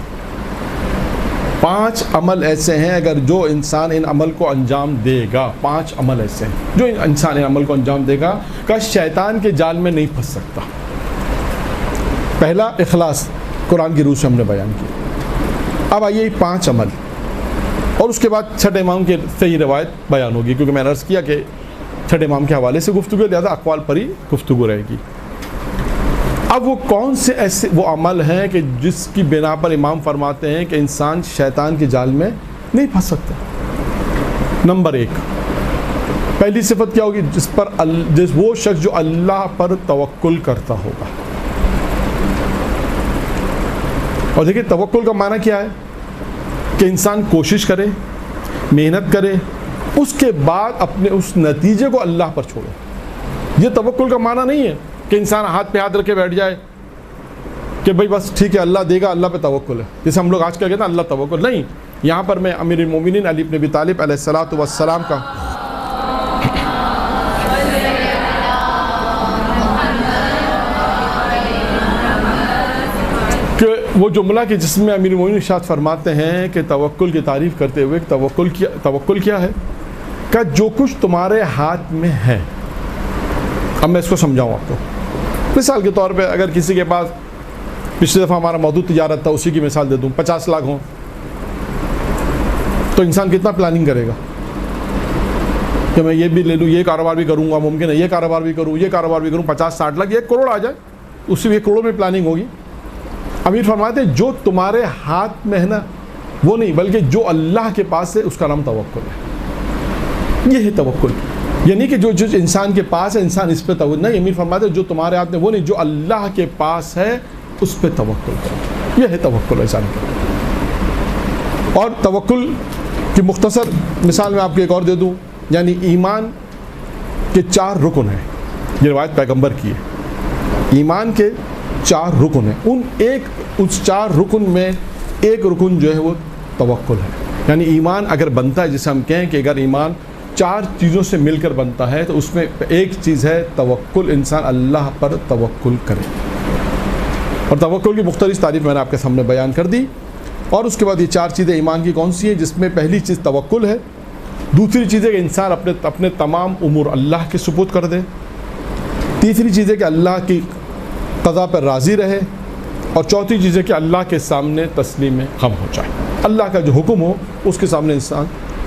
5 عمل ایسے ہیں اگر جو انسان ان عمل کو انجام دے گا، 5 عمل ایسے ہیں جو انسان ان عمل کو انجام دے گا کہ شیطان کے جال میں نہیں پھنس سکتا۔ پہلا اخلاص، قرآن کی روح سے ہم نے بیان کیا۔ اب آئیے 5 عمل، اور اس کے بعد چھٹے امام کی صحیح روایت بیان ہوگی، کیونکہ میں نے عرض کیا کہ چھٹے امام کے حوالے سے گفتگو ہے، لہٰذا اقوال پر ہی گفتگو رہے گی۔ اب وہ کون سے ایسے وہ عمل ہیں کہ جس کی بنا پر امام فرماتے ہیں کہ انسان شیطان کے جال میں نہیں پھنس سکتا؟ نمبر 1، پہلی صفت کیا ہوگی؟ وہ شخص جو اللہ پر توکل کرتا ہوگا۔ اور دیکھیں توکل کا معنی کیا ہے کہ انسان کوشش کرے، محنت کرے، اس کے بعد اپنے اس نتیجے کو اللہ پر چھوڑے۔ یہ توکل کا معنی نہیں ہے کہ انسان ہاتھ پہ ہاتھ رکھ کے بیٹھ جائے کہ بھائی بس ٹھیک ہے اللہ دے گا، اللہ پہ توکل ہے، جیسے ہم لوگ آج کل کہتے ہیں اللہ توکل۔ نہیں، یہاں پر میں امیر المومنین علی بن ابی طالب علیہ الصلوۃ والسلام کا کہ وہ جملہ کہ جس میں امیر المومنین ارشاد فرماتے ہیں کہ توکل کی تعریف کرتے ہوئے توکل کیا ہے کہ جو کچھ تمہارے ہاتھ میں ہے۔ اب میں اس کو سمجھاؤں آپ کو۔ مثال کے طور پہ اگر کسی کے پاس پچھلی دفعہ ہمارا موضوع تجارت تھا، اسی کی مثال دے دوں، 50 لاکھ ہوں تو انسان کتنا پلاننگ کرے گا کہ میں یہ بھی لے لوں، یہ کاروبار بھی کروں گا، ممکن ہے یہ کاروبار بھی کروں، یہ کاروبار بھی کروں، 50-60 لاکھ، 1 کروڑ آ جائے، اس سے 1 کروڑ میں پلاننگ ہوگی۔ امیر فرماتے ہیں جو تمہارے ہاتھ میں ہے نا وہ نہیں، بلکہ جو اللہ کے پاس ہے اس کا نام توکل ہے۔ یہ ہے توکل، یعنی کہ جو انسان کے پاس ہے انسان اس پہ توکل نہیں۔ امیر فرماتے ہیں جو تمہارے ہاتھ میں وہ نہیں، جو اللہ کے پاس ہے اس پہ توکل کرو۔ یہ ہے توکل انسان کا۔ اور توکل کی مختصر مثال میں آپ کو ایک اور دے دوں، یعنی ایمان کے 4 رکن ہیں، یہ روایت پیغمبر کی ہے۔ ایمان کے 4 رکن ہیں، اس 4 رکن میں ایک رکن جو ہے وہ توکل ہے۔ یعنی ایمان اگر بنتا ہے، جسے ہم کہیں کہ اگر ایمان 4 چیزوں سے مل کر بنتا ہے تو اس میں ایک چیز ہے توکل، انسان اللہ پر توکل کرے۔ اور توکل کی مختلف تعریف میں نے آپ کے سامنے بیان کر دی۔ اور اس کے بعد یہ 4 چیزیں ایمان کی کون سی ہیں، جس میں پہلی چیز توکل ہے، دوسری چیز ہے کہ انسان اپنے تمام امور اللہ کے سپرد کر دے، تیسری چیز ہے کہ اللہ کی قضا پر راضی رہے، اور چوتھی چیز ہے کہ اللہ کے سامنے تسلیم خم ہو جائے۔ اللہ کا جو حکم ہو اس کے سامنے انسان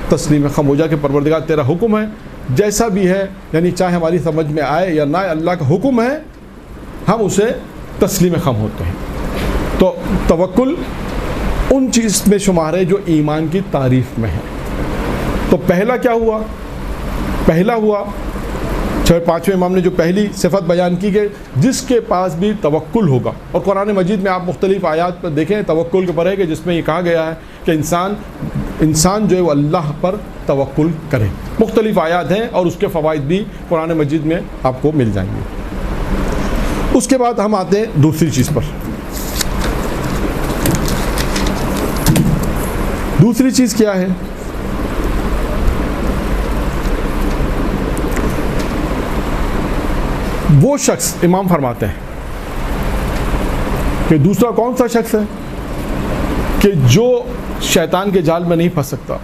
تسلیم خم ہو جائے کہ پروردگار تیرا حکم ہے جیسا بھی ہے، یعنی چاہے ہماری سمجھ میں آئے یا نہ آئے، اللہ کا حکم ہے، ہم اسے تسلیم خم ہوتے ہیں۔ تو توکل ان چیز میں شمار ہے جو ایمان کی تعریف میں ہے۔ تو پہلا کیا ہوا؟ پہلا ہوا 5ویں امام نے جو پہلی صفت بیان کی کہ جس کے پاس بھی توکل ہوگا، اور قرآن مجید میں آپ مختلف آیات پر دیکھیں توکل کے پڑھے کہ جس میں یہ کہا گیا ہے کہ انسان جو ہے وہ اللہ پر توکل کرے۔ مختلف آیات ہیں اور اس کے فوائد بھی قرآن مجید میں آپ کو مل جائیں گے۔ اس کے بعد ہم آتے ہیں دوسری چیز پر۔ دوسری چیز کیا ہے؟ وہ شخص، امام فرماتے ہیں کہ دوسرا کون سا شخص ہے کہ جو شیطان کے جال میں نہیں پھنس سکتا،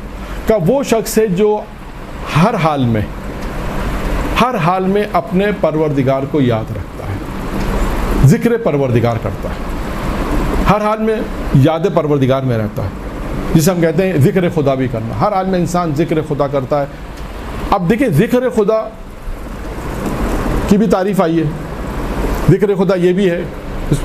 کہ وہ شخص ہے جو ہر حال میں اپنے پروردگار کو یاد رکھتا ہے، ذکر پروردگار کرتا ہے، ہر حال میں یاد پروردگار میں رہتا ہے، جسے ہم کہتے ہیں ذکر خدا بھی کرنا۔ ہر حال میں انسان ذکر خدا کرتا ہے۔ اب دیکھیں ذکر خدا کی بھی تعریف آئی ہے۔ ذکر خدا یہ بھی ہے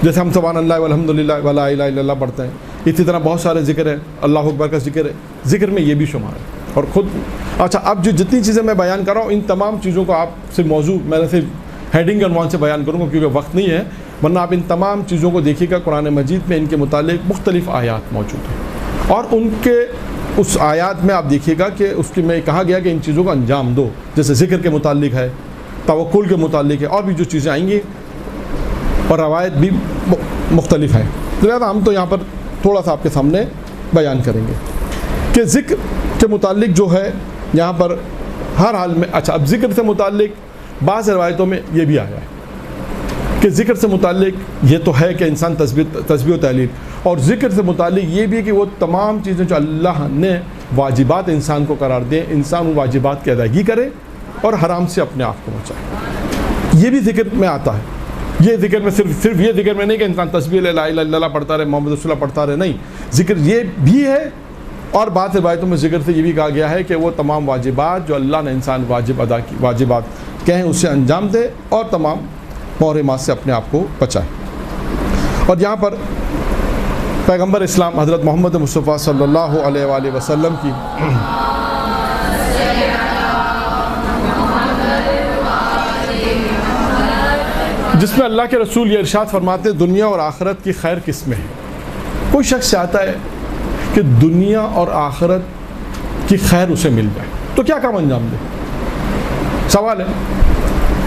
جیسے ہم سبحان اللہ والحمدللہ ولا الہ الا اللہ پڑھتے ہیں، اسی طرح بہت سارے ذکر ہے، اللہ اکبر کا ذکر ہے، ذکر میں یہ بھی شمار ہے۔ اور خود اچھا، اب جو جتنی چیزیں میں بیان کر رہا ہوں ان تمام چیزوں کو آپ سے موضوع میں نے صرف ہیڈنگ اور عنوان سے بیان کروں گا کیونکہ وقت نہیں ہے، ورنہ آپ ان تمام چیزوں کو دیکھیے گا قرآن مجید میں ان کے متعلق مختلف آیات موجود ہیں، اور ان کے اس آیات میں آپ دیکھیے گا کہ اس کے میں کہا گیا کہ ان چیزوں کو انجام دو، جیسے ذکر کے متعلق ہے، توکل کے متعلق ہے، اور بھی جو چیزیں آئیں گی اور روایت بھی مختلف ہیں۔ لہٰذا ہم تو یہاں پر تھوڑا سا آپ کے سامنے بیان کریں گے کہ ذکر کے متعلق جو ہے یہاں پر ہر حال میں اچھا، اب ذکر سے متعلق بعض روایتوں میں یہ بھی آیا ہے کہ ذکر سے متعلق یہ تو ہے کہ انسان تسبیح و تحلیل، اور ذکر سے متعلق یہ بھی ہے کہ وہ تمام چیزیں جو اللہ نے واجبات انسان کو قرار دیں، انسان ان واجبات کی ادائیگی کرے اور حرام سے اپنے آپ کو بچائے۔ یہ بھی ذکر میں آتا ہے۔ یہ ذکر میں صرف یہ ذکر میں نہیں کہ انسان تسبیح لا الہ الا اللہ پڑھتا رہے، محمد رسول اللہ پڑھتا رہے، نہیں، ذکر یہ بھی ہے۔ اور بعض روایتوں میں ذکر سے یہ بھی کہا گیا ہے کہ وہ تمام واجبات جو اللہ نے انسان واجبات کہیں اسے انجام دے اور تمام محرمات سے اپنے آپ کو بچائے۔ اور یہاں پر پیغمبر اسلام حضرت محمد مصطفیٰ صلی اللہ علیہ وآلہ وسلم کی جس میں اللہ کے رسول یہ ارشاد فرماتے ہیں دنیا اور آخرت کی خیر کس میں ہے۔ کوئی شخص چاہتا ہے کہ دنیا اور آخرت کی خیر اسے مل جائے تو کیا کام انجام دے؟ سوال ہے،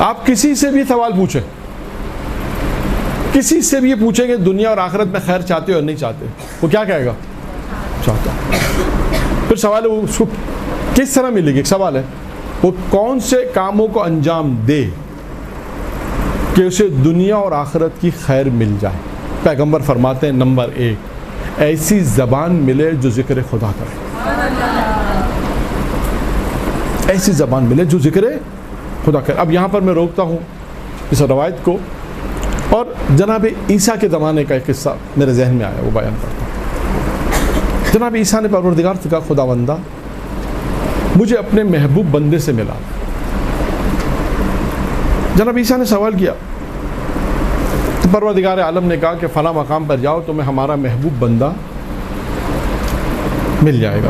آپ کسی سے بھی سوال پوچھیں، کسی سے بھی یہ پوچھیں کہ دنیا اور آخرت میں خیر چاہتے ہو یا نہیں چاہتے، وہ کیا کہے گا؟ چاہتا۔ پھر سوال ہے وہ اس کو کس طرح ملے گی؟ ایک سوال ہے وہ کون سے کاموں کو انجام دے کہ اسے دنیا اور آخرت کی خیر مل جائے؟ پیغمبر فرماتے ہیں نمبر 1، ایسی زبان ملے جو ذکر خدا کرے، ایسی زبان ملے جو ذکر خدا کرے۔ اب یہاں پر میں روکتا ہوں اس روایت کو اور جناب عیسیٰ کے زمانے کا ایک قصہ میرے ذہن میں آیا، وہ بیان کرتا ہوں۔ جناب عیسیٰ نے پروردگار سے کہا خدا بندہ مجھے اپنے محبوب بندے سے ملا۔ جناب عیسیٰ نے سوال کیا تو پروردگار عالم نے کہا کہ فلاں مقام پر جاؤ تمہیں ہمارا محبوب بندہ مل جائے گا۔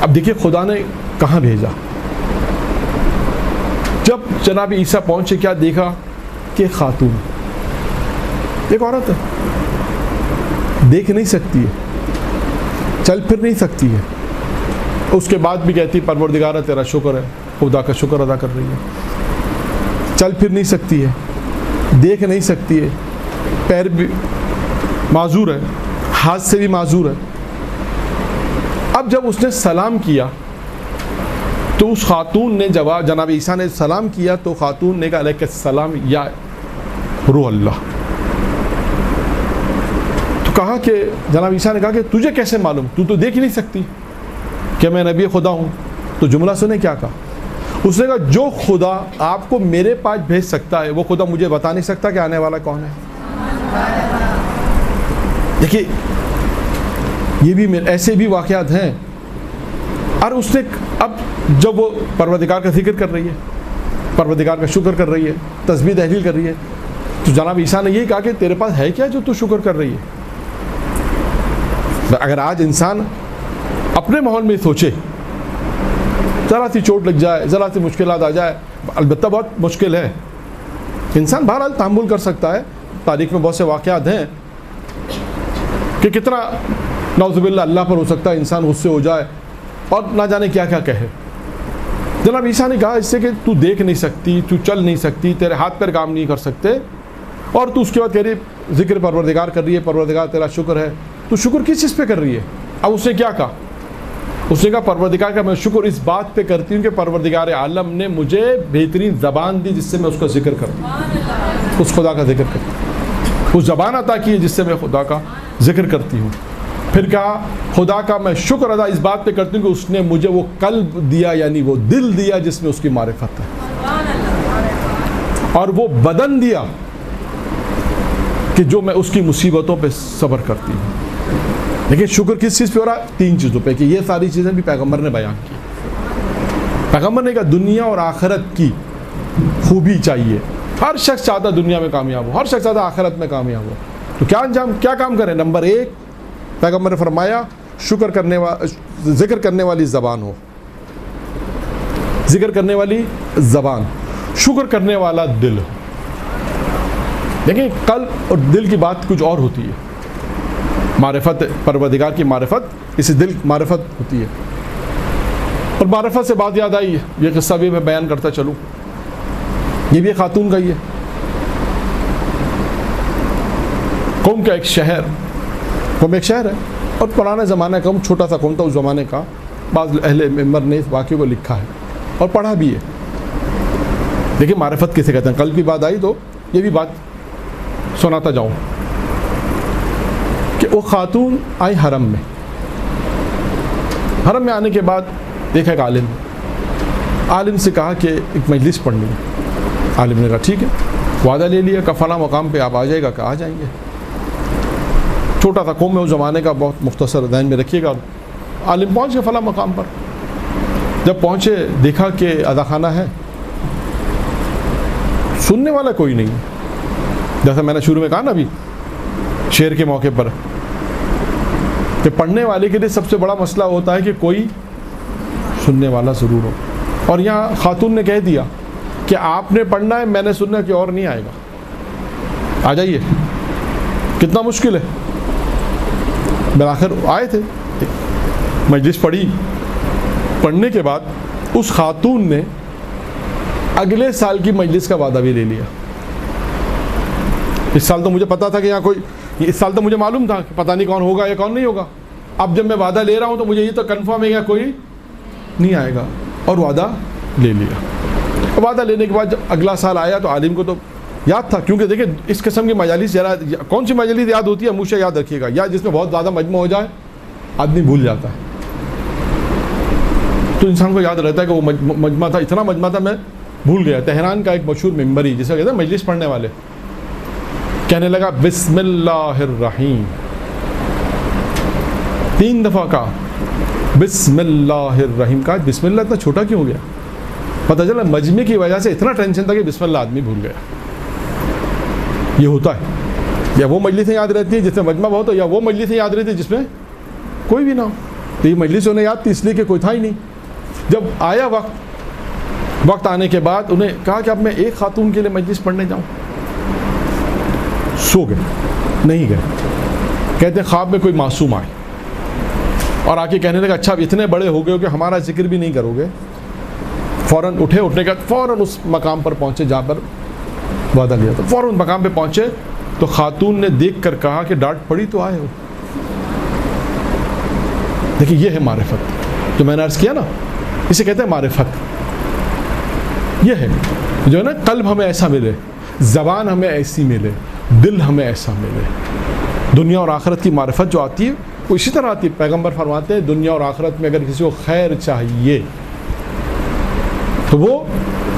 اب دیکھیے خدا نے کہاں بھیجا۔ جب جناب عیسیٰ پہنچے کیا دیکھا کہ خاتون، ایک عورت ہے، دیکھ نہیں سکتی ہے، چل پھر نہیں سکتی ہے، اس کے بعد بھی کہتی پروردگارہ تیرا شکر ہے، خدا کا شکر ادا کر رہی ہے۔ چل پھر نہیں سکتی ہے، دیکھ نہیں سکتی ہے، پیر بھی معذور ہے، ہاتھ سے بھی معذور ہے۔ اب جب اس نے سلام کیا تو اس خاتون نے جواب، جناب عیسیٰ نے سلام کیا تو خاتون نے کہا علیک السلام یا روح اللہ۔ تو کہا کہ جناب عیسیٰ نے کہا کہ تجھے کیسے معلوم، تو دیکھ ہی نہیں سکتی کہ میں نبی خدا ہوں؟ تو جملہ سنے کیا کہا، اس نے کہا جو خدا آپ کو میرے پاس بھیج سکتا ہے وہ خدا مجھے بتا نہیں سکتا کہ آنے والا کون ہے؟ دیکھیے یہ بھی ایسے بھی واقعات ہیں۔ اور اس نے اب جب وہ پروردگار کا ذکر کر رہی ہے، پروردگار کا شکر کر رہی ہے، تسبیح تحلیل کر رہی ہے، تو جناب عیسیٰ نے یہی کہا کہ تیرے پاس ہے کیا جو تو شکر کر رہی ہے؟ اگر آج انسان اپنے ماحول میں سوچے، ذرا سی چوٹ لگ جائے، ذرا سی مشکلات آ جائے، البتہ بہت مشکل ہے، انسان بہرحال تحمل کر سکتا ہے۔ تاریخ میں بہت سے واقعات ہیں کہ کتنا نعوذ باللہ اللہ پر ہو سکتا ہے انسان غصے ہو جائے اور نہ جانے کیا کیا کہے۔ جناب عیسیٰ نے کہا اس سے کہ تو دیکھ نہیں سکتی، تو چل نہیں سکتی، تیرے ہاتھ پیر کام نہیں کر سکتے، اور تو اس کے بعد کہہ رہی ذکر پروردگار کر رہی ہے، پروردگار تیرا شکر ہے، تو شکر کس چیز پہ کر رہی ہے؟ اب اس نے کیا کہا؟ اس نے کہا پروردگار کا میں شکر اس بات پہ کرتی ہوں کہ پروردگار عالم نے مجھے بہترین زبان دی جس سے میں اس کا ذکر کروں، اس خدا کا ذکر کرتی ہوں، اس زبان عطا کی ہے جس سے میں خدا کا ذکر کرتی ہوں۔ پھر کہا خدا کا میں شکر ادا اس بات پہ کرتی ہوں کہ اس نے مجھے وہ قلب دیا، یعنی وہ دل دیا جس میں اس کی معرفت ہے، اور وہ بدن دیا کہ جو میں اس کی مصیبتوں پہ صبر کرتی ہوں۔ لیکن شکر کس چیز پہ ہو رہا؟ 3 چیزوں پہ، کہ یہ ساری چیزیں بھی پیغمبر نے بیان کی۔ پیغمبر نے کہا دنیا اور آخرت کی خوبی چاہیے، ہر شخص چاہتا دنیا میں کامیاب ہو، ہر شخص چاہتا آخرت میں کامیاب ہو، تو کیا کام کرے؟ نمبر 1 پیغمبر نے فرمایا ذکر کرنے والی زبان ہو، ذکر کرنے والی زبان، شکر کرنے والا دل ہو۔ دیکھیں قلب اور دل کی بات کچھ اور ہوتی ہے، معرفت پروردگار کی معرفت، اسی دل معرفت ہوتی ہے۔ اور معرفت سے بات یاد آئی، یہ قصہ بھی میں بیان کرتا چلوں، یہ بھی خاتون کا ہی ہے۔ قوم کا ایک شہر ہے اور پرانے زمانے کا چھوٹا سا قوم تھا اس زمانے کا، بعض اہل معمر نے اس واقعے کو لکھا ہے اور پڑھا بھی ہے۔ دیکھیں معرفت کسے کہتے ہیں، کل کی بات آئی تو یہ بھی بات سناتا جاؤں کہ کہ وہ خاتون آئی حرم میں آنے کے بعد دیکھا ایک عالم سے کہا کہ ایک مجلس پڑھنی ہے. عالم نے کہا ٹھیک ہے, وعدہ لے لیا کہ فلاں مقام پہ آپ آ جائے گا, کہ آ جائیں گے. چھوٹا تھا قوم میں اس زمانے کا, بہت مختصر ذہن میں رکھیے گا. عالم پہنچ گئے فلاں مقام پر. جب پہنچے دیکھا کہ اذا خانہ ہے, سننے والا کوئی نہیں. جیسا میں نے شروع میں کہا نا ابھی شعر کے موقع پر, کہ پڑھنے والے کے لیے سب سے بڑا مسئلہ ہوتا ہے کہ کوئی سننے والا ضرور ہو. اور یہاں خاتون نے کہہ دیا کہ آپ نے پڑھنا ہے, میں نے سننا ہے, کہ اور نہیں آئے گا, آ جائیے. کتنا مشکل ہے. بالآخر آئے تھے, مجلس پڑھی. پڑھنے کے بعد اس خاتون نے اگلے سال کی مجلس کا وعدہ بھی لے لیا. اس سال تو مجھے پتا تھا کہ یہاں کوئی, اس سال تو مجھے معلوم تھا کہ پتہ نہیں کون ہوگا یا کون نہیں ہوگا. اب جب میں وعدہ لے رہا ہوں تو مجھے یہ تو کنفرم ہے کہ کوئی نہیں آئے گا, اور وعدہ لے لیا. وعدہ لینے کے بعد جب اگلا سال آیا تو عالم کو تو یاد تھا, کیونکہ دیکھیں اس قسم کی مجالس کون سی مجالس یاد ہوتی ہے, ہمیشہ یاد رکھیے گا, یا جس میں بہت زیادہ مجمع ہو جائے آدمی بھول جاتا ہے. تو انسان کو یاد رہتا ہے کہ وہ مجمع تھا, اتنا مجمع تھا میں بھول گیا. تہران کا ایک مشہور ممبری جسے کہتے ہیں مجلس پڑھنے والے, کہنے لگا بسم اللہ الرحیم, 3 دفعہ کہا بسم اللہ الرحیم. کہا بسم اللہ اتنا چھوٹا کیوں ہو گیا؟ پتہ چلا مجمع کی وجہ سے اتنا ٹینشن تھا کہ بسم اللہ آدمی بھول گیا. یہ ہوتا ہے, یا وہ مجلسیں یاد رہتی ہیں جس میں مجمع بہت ہو, یا وہ مجلسیں یاد رہتی ہیں جس میں کوئی بھی نہ ہو. تو یہ مجلس انہیں یاد تھی اس لیے کہ کوئی تھا ہی نہیں. جب آیا وقت آنے کے بعد انہیں کہا کہ اب میں ایک خاتون کے لیے مجلس پڑھنے جاؤں. سو گئے, نہیں گئے. کہتے ہیں خواب میں کوئی معصوم آئے اور آ کے کہنے لگا اچھا اب اتنے بڑے ہو گئے ہو کہ ہمارا ذکر بھی نہیں کرو گے. فوراً اٹھنے کا فوراً اس مقام پر پہنچے جہاں پر وعدہ لیا تھا. فوراً مقام پہ پہنچے تو خاتون نے دیکھ کر کہا کہ ڈانٹ پڑی تو آئے ہو. دیکھیں یہ ہے معرفت, جو میں نے عرض کیا نا, اسے کہتے ہیں معرفت. یہ ہے جو ہے نا, قلب ہمیں ایسا ملے, زبان ہمیں ایسی ملے, دل ہمیں ایسا ملے. دنیا اور آخرت کی معرفت جو آتی ہے وہ اسی طرح آتی ہے. پیغمبر فرماتے ہیں دنیا اور آخرت میں اگر کسی کو خیر چاہیے تو وہ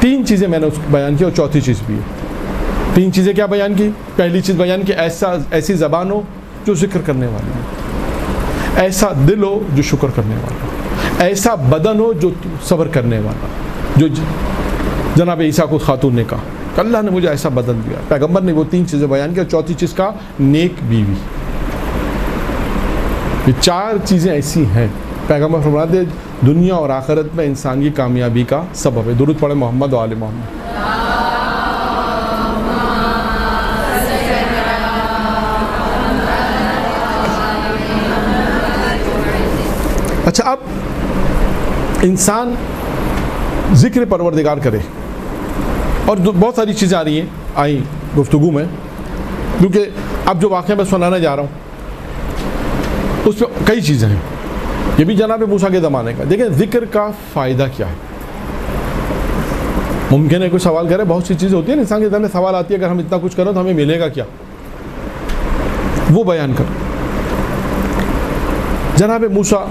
3 چیزیں میں نے اس کو بیان کی, اور چوتھی چیز بھی ہے. 3 چیزیں کیا بیان کی؟ پہلی چیز بیان کی ایسی زبان ہو جو ذکر کرنے والی ہو, ایسا دل ہو جو شکر کرنے والا ہو, ایسا بدن ہو جو صبر کرنے والا. جو جناب عیسیٰ کو خاتون نے کہا کہ اللہ نے مجھے ایسا بدن دیا, پیغمبر نے وہ 3 چیزیں بیان کی, اور چوتھی چیز کا نیک بیوی. یہ 4 چیزیں ایسی ہیں پیغمبر فرماتے دنیا اور آخرت میں انسان کی کامیابی کا سبب ہے. درود پڑھے محمد و آل محمد. اچھا, اب انسان ذکر پروردگار کرے, اور بہت ساری چیزیں آ رہی ہیں آئیں گفتگو میں, کیونکہ اب جو واقعہ میں سنانے جا رہا ہوں اس پہ کئی چیزیں ہیں. یہ بھی جناب موسیٰ کے زمانے کا. دیکھیں ذکر کا فائدہ کیا ہے. ممکن ہے کوئی سوال کرے, بہت سی چیزیں ہوتی ہیں انسان کے ذہن میں سوال آتی ہے اگر ہم اتنا کچھ کریں تو ہمیں ملے گا کیا, وہ بیان کر. جناب موسیٰ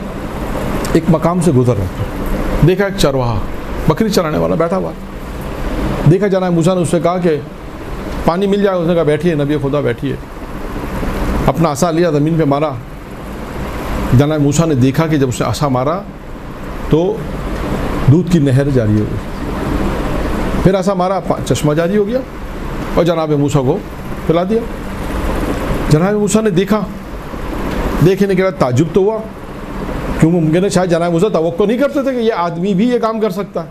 ایک مقام سے گزر رہے تھے, دیکھا ایک چرواہا بکری چرانے والا بیٹھا ہوا. دیکھا جناب موسیٰ نے اس سے کہا کہ پانی مل جائے. اس نے کہا بیٹھیے نبی خدا بیٹھیے. اپنا عصا لیا, زمین پہ مارا. جناب موسیٰ نے دیکھا کہ جب اس نے عصا مارا تو دودھ کی نہر جاری ہو گئی. پھر عصا مارا, چشمہ جاری ہو گیا, اور جناب موسیٰ کو پلا دیا. جناب موسیٰ نے دیکھا, دیکھنے کے بعد تعجب تو ہوا, کیونکہ ممکن ہے شاید جناب موسیٰ توقع نہیں کرتے تھے کہ یہ آدمی بھی یہ کام کر سکتا ہے.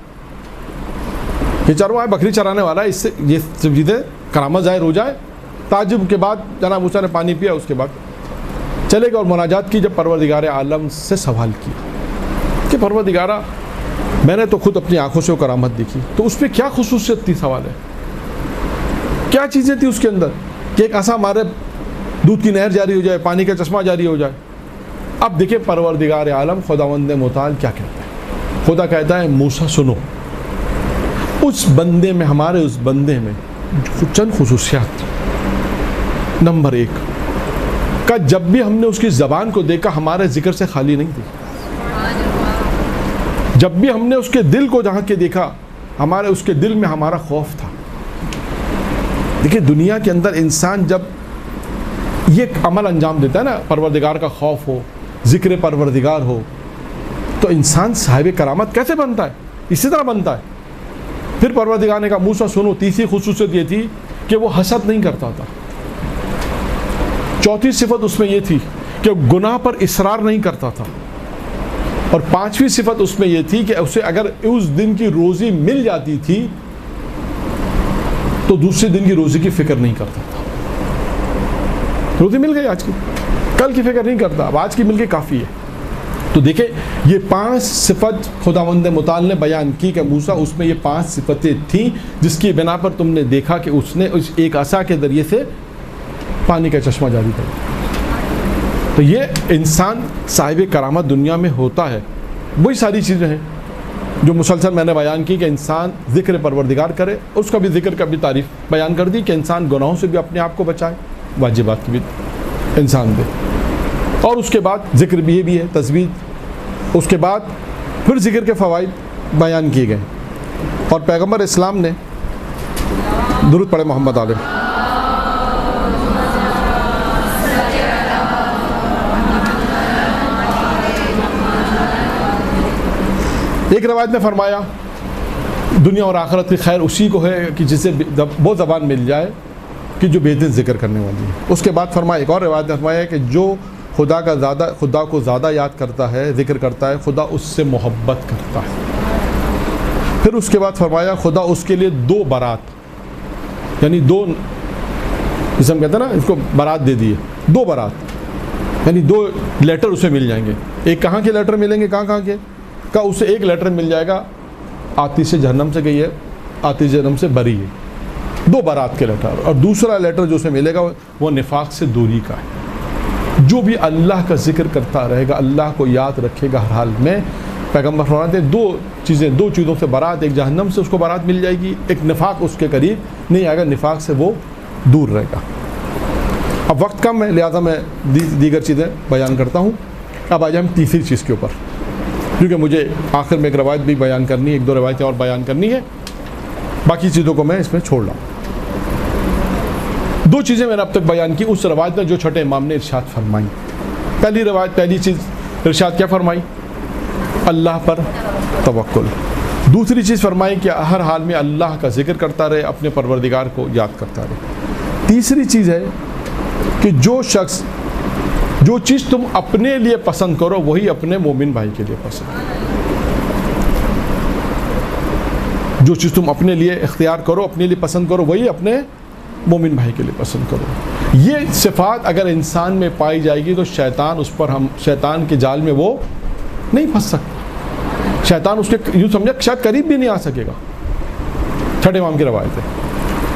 یہ چرواہا بکری چرانے والا ہے, اس سے یہ چیزیں کرامت ظاہر ہو جائے. تعجب کے بعد جناب موسیٰ نے پانی پیا, اس کے بعد چلے گئے اور مناجات کی. جب پروردگار عالم سے سوال کیا کہ پروردگارہ میں نے تو خود اپنی آنکھوں سے وہ کرامت دیکھی, تو اس پہ کیا خصوصیت تھی؟ سوال ہے کیا چیزیں تھی اس کے اندر کہ ایک عصا مارے دودھ کی نہر جاری ہو جائے, پانی کا چشمہ جاری ہو جائے. اب دیکھیں پروردگار عالم خداوند متعال کیا کہتا ہے. خدا کہتا ہے موسیٰ سنو, اس بندے میں, ہمارے اس بندے میں چند خصوصیات. نمبر 1, کہ جب بھی ہم نے اس کی زبان کو دیکھا ہمارے ذکر سے خالی نہیں تھی. جب بھی ہم نے اس کے دل کو جہاں کے دیکھا ہمارے اس کے دل میں ہمارا خوف تھا. دیکھیں دنیا کے اندر انسان جب یہ عمل انجام دیتا ہے نا, پروردگار کا خوف ہو, ذکر پروردگار ہو, تو انسان صاحب کرامت کیسے بنتا ہے؟ اسی طرح بنتا ہے. پھر پروردگار نے کہا موسیٰ سنو, تیسری خصوصیت یہ تھی کہ وہ حسد نہیں کرتا تھا. چوتھی صفت اس میں یہ تھی کہ گناہ پر اصرار نہیں کرتا تھا. اور پانچویں صفت اس میں یہ تھی کہ اسے اگر اس دن کی روزی مل جاتی تھی تو دوسرے دن کی روزی کی فکر نہیں کرتا تھا. روزی مل گئی آج کی, کل کی فکر نہیں کرتا, اب آج کی مل کے کافی ہے. تو دیکھیں یہ 5 صفت خداوند متعال نے بیان کی کہ موسیٰ اس میں یہ 5 صفتیں تھیں جس کی بنا پر تم نے دیکھا کہ اس نے اس ایک عصا کے ذریعے سے پانی کا چشمہ جاری کر دیا. تو یہ انسان صاحب کرامت دنیا میں ہوتا ہے. وہی ساری چیزیں ہیں جو مسلسل میں نے بیان کی کہ انسان ذکر پروردگار کرے, اس کا بھی ذکر کا بھی تعریف بیان کر دی کہ انسان گناہوں سے بھی اپنے آپ کو بچائے, واجبات کی بھی انسان دے. اور اس کے بعد ذکر بھی یہ بھی ہے تسبیح. اس کے بعد پھر ذکر کے فوائد بیان کیے گئے اور پیغمبر اسلام نے درود پڑھے محمد علیہ. ایک روایت میں فرمایا دنیا اور آخرت کی خیر اسی کو ہے کہ جسے وہ زبان مل جائے کہ جو بے دن ذکر کرنے والی ہے. اس کے بعد فرمایا ایک اور روایت میں فرمایا کہ جو خدا کو زیادہ یاد کرتا ہے, ذکر کرتا ہے, خدا اس سے محبت کرتا ہے. پھر اس کے بعد فرمایا خدا اس کے لیے 2 برات یعنی 2 جسے ہم کہتے ہیں نا اس کو برات دے دیے, 2 برات یعنی 2 لیٹر اسے مل جائیں گے. ایک کہاں کے لیٹر ملیں گے, کہاں کے کا اسے ایک لیٹر مل جائے گا آتش جہنم سے گئی ہے, آتش جہنم سے بری ہے, 2 برات کے لیٹر. اور دوسرا لیٹر جو اسے ملے گا وہ نفاق سے دوری کا ہے. جو بھی اللہ کا ذکر کرتا رہے گا, اللہ کو یاد رکھے گا ہر حال میں, پیغمبر فرماتے ہیں 2 چیزوں سے برات, ایک جہنم سے اس کو برات مل جائے گی, ایک نفاق اس کے قریب نہیں آئے گا, نفاق سے وہ دور رہے گا. اب وقت کم ہے لہٰذا میں دیگر چیزیں بیان کرتا ہوں. اب آ جائیں ہم تیسری چیز کے اوپر, کیونکہ مجھے آخر میں ایک روایت بھی بیان کرنی ہے, 1-2 روایتیں اور بیان کرنی ہے, باقی چیزوں کو میں اس میں چھوڑ رہا ہوں. 2 چیزیں میں نے اب تک بیان کی اس روایت میں جو چھٹے امام نے ارشاد فرمائی. پہلی چیز ارشاد کیا فرمائی؟ اللہ پر توکل. دوسری چیز فرمائی کہ ہر حال میں اللہ کا ذکر کرتا رہے, اپنے پروردگار کو یاد کرتا رہے. تیسری چیز ہے کہ جو چیز تم اپنے لیے پسند کرو وہی اپنے مومن بھائی کے لیے پسند. جو چیز تم اپنے لیے اختیار کرو, اپنے لیے پسند کرو, وہی اپنے مومن بھائی کے لیے پسند کرو. یہ صفات اگر انسان میں پائی جائے گی تو شیطان کے جال میں وہ نہیں پھنس سکتا. شیطان اس کے یوں سمجھا شاید قریب بھی نہیں آ سکے گا. چھٹے امام کی روایت ہے.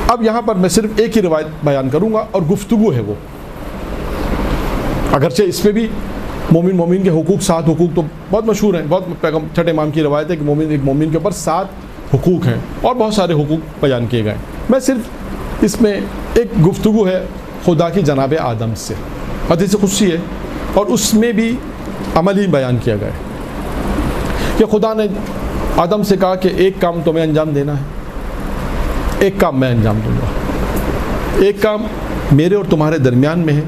اب یہاں پر میں صرف ایک ہی روایت بیان کروں گا اور گفتگو ہے وہ, اگرچہ اس پہ بھی مومن کے حقوق 7 حقوق تو بہت مشہور ہیں, بہت چھٹے امام کی روایت ہے کہ ایک مومن کے اوپر 7 حقوق ہیں اور بہت سارے حقوق بیان کیے گئے. میں صرف اس میں ایک گفتگو ہے خدا کی جناب آدم سے, حدیث قدسی ہے اور اس میں بھی عمل ہی بیان کیا گیا ہے کہ خدا نے آدم سے کہا کہ ایک کام تمہیں انجام دینا ہے, ایک کام میں انجام دوں گا, ایک کام میرے اور تمہارے درمیان میں ہے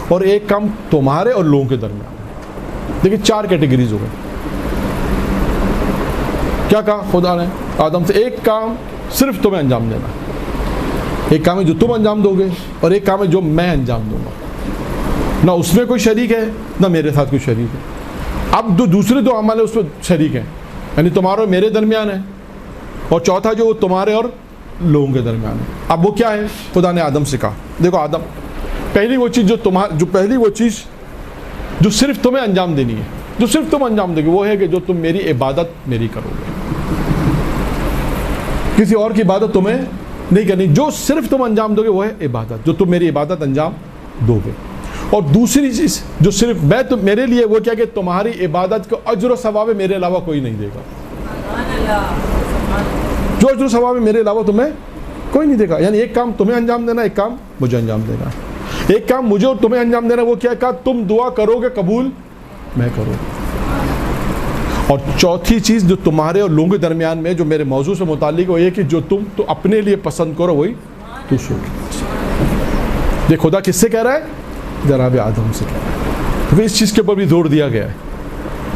اور ایک کام تمہارے اور لوگوں کے درمیان ہے. دیکھیں 4 کیٹیگریز ہو گئے. کیا کہا خدا نے آدم سے؟ ایک کام صرف تمہیں انجام دینا, ایک کام ہے جو تم انجام دو گے اور ایک کام ہے جو میں انجام دوں گا. نہ اس میں کوئی شریک ہے نہ میرے ساتھ کوئی شریک ہے. اب جو دوسرے 2 عمل ہیں اس میں شریک ہیں, یعنی تمہارے اور میرے درمیان ہے, اور چوتھا جو تمہارے اور لوگوں کے درمیان ہے. اب وہ کیا ہے؟ خدا نے آدم سے کہا دیکھو آدم, پہلی وہ چیز جو صرف تمہیں انجام دینی ہے, جو صرف تم انجام دو گے وہ ہے کہ جو تم میری عبادت میری کرو گے, کسی اور کی عبادت تمہیں نہیں کرنی. جو صرف تم انجام دو گے وہ ہے عبادت, جو تم میری عبادت انجام دو گے. اور دوسری چیز جو صرف میں میرے لیے وہ کیا کہ تمہاری عبادت کو اجر و ثواب میرے علاوہ کوئی نہیں دے گا. جو اجر و ثواب میرے علاوہ تمہیں کوئی نہیں دے گا, یعنی ایک کام تمہیں انجام دینا, ایک کام مجھے انجام دینا. ایک کام مجھے اور تمہیں انجام دینا، وہ کیا کہا؟ تم دعا کرو گے قبول میں کروں. اور چوتھی چیز جو تمہارے اور لوگوں کے درمیان میں جو میرے موضوع سے متعلق وہ یہ کہ جو تم تو اپنے لیے پسند کرو وہی تو سو. یہ خدا کس سے کہہ رہا ہے؟ جناب آدم سے کہہ رہا ہے. تو اس چیز کے اوپر بھی زور دیا گیا ہے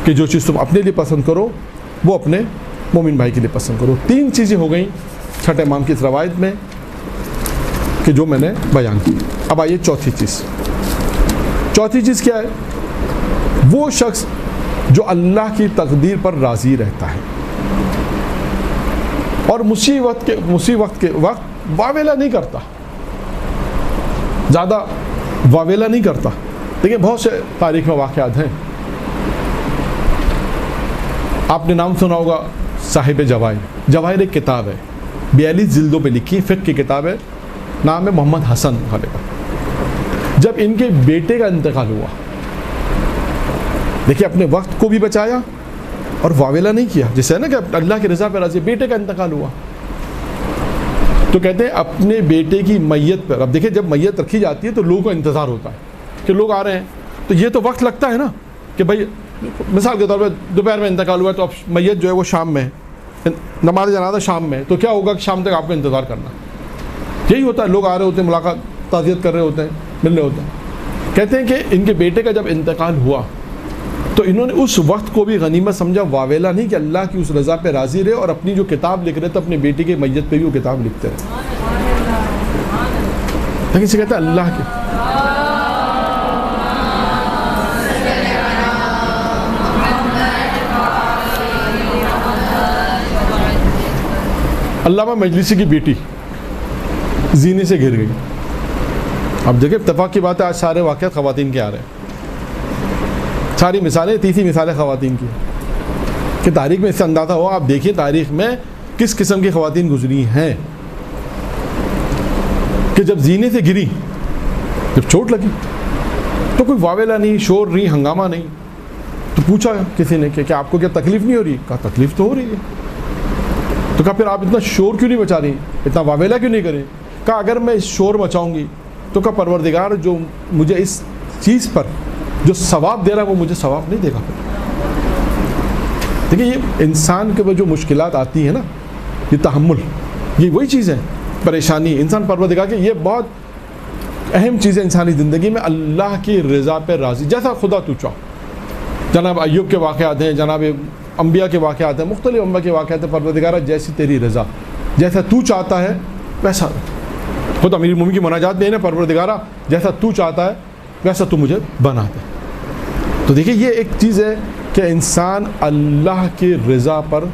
کہ جو چیز تم اپنے لیے پسند کرو وہ اپنے مومن بھائی کے لیے پسند کرو. 3 چیزیں ہو گئیں چھٹے امام کی اس روایت میں کہ جو میں نے بیان کی. اب آئیے چوتھی چیز. چوتھی چیز کیا ہے؟ وہ شخص جو اللہ کی تقدیر پر راضی رہتا ہے اور مصیبت کے وقت واویلا نہیں کرتا، زیادہ واویلا نہیں کرتا. دیکھیں بہت سے تاریخ میں واقعات ہیں. آپ نے نام سنا ہوگا صاحب جواہر. جواہر ایک کتاب ہے، 42 جلدوں پہ لکھی، فقہ کی کتاب ہے، نام ہے محمد حسن غالبا. جب ان کے بیٹے کا انتقال ہوا، دیکھیے اپنے وقت کو بھی بچایا اور واویلا نہیں کیا، جیسے ہے نا کہ اللہ کی رضا پہ راضی. بیٹے کا انتقال ہوا تو کہتے ہیں اپنے بیٹے کی میت پر، اب دیکھیں جب میت رکھی جاتی ہے تو لوگوں کو انتظار ہوتا ہے کہ لوگ آ رہے ہیں، تو یہ تو وقت لگتا ہے نا کہ بھائی مثال کے طور پہ دوپہر میں انتقال ہوا تو اب میت جو ہے وہ شام میں ہے، نماز جنازہ شام میں ہے، تو کیا ہوگا کہ شام تک آپ کو انتظار کرنا. یہی ہوتا ہے، لوگ آ رہے ہوتے ہیں، ملاقات تعزیت کر رہے ہوتے ہیں، مل رہے ہوتے ہیں. کہتے ہیں کہ ان کے بیٹے کا جب انتقال ہوا تو انہوں نے اس وقت کو بھی غنیمت سمجھا، واویلا نہیں، کہ اللہ کی اس رضا پہ راضی رہے اور اپنی جو کتاب لکھ رہے تھے اپنے بیٹی کے میت پہ بھی وہ کتاب لکھتے رہے. لیکن سے کہتا ہے اللہ کے علامہ مجلسی کی بیٹی زینے سے گر گئی. اب دیکھیں اتفاق کی بات ہے، آج سارے واقعات خواتین کے آ رہے ہیں، ساری مثالیں، تیسری مثالیں خواتین کی کہ تاریخ میں اس سے اندازہ ہوا. آپ دیکھیے تاریخ میں کس قسم کی خواتین گزری ہیں کہ جب زینے سے گری، جب چوٹ لگی تو کوئی واویلا نہیں، شور نہیں، ہنگامہ نہیں. تو پوچھا کسی نے کہ کیا آپ کو کیا تکلیف نہیں ہو رہی؟ کہا تکلیف تو ہو رہی ہے. تو کہا پھر آپ اتنا شور کیوں نہیں مچا رہی، اتنا واویلا کیوں نہیں کریں؟ کہا اگر میں اس شور مچاؤں گی تو کہا پروردگار جو مجھے اس چیز پر جو ثواب دے رہا ہے وہ مجھے ثواب نہیں دے گا. دیکھیں یہ انسان کے جو مشکلات آتی ہیں نا، یہ تحمل، یہ وہی چیز ہے، پریشانی انسان پروردگار کے، یہ بہت اہم چیز ہے انسانی زندگی میں، اللہ کی رضا پہ راضی، جیسا خدا تو چاہو. جناب ایوب کے واقعات ہیں، جناب انبیاء کے واقعات ہیں، مختلف انبیاء کے واقعات ہیں. پروردگار جیسی تیری رضا، جیسا تو چاہتا ہے ویسا. خود امیر المومنین کی مناجات میں ہے نا، پروردگارہ جیسا تو چاہتا ہے ویسا تو مجھے بنا دے. تو دیکھیے یہ ایک چیز ہے کہ انسان اللہ کی رضا پر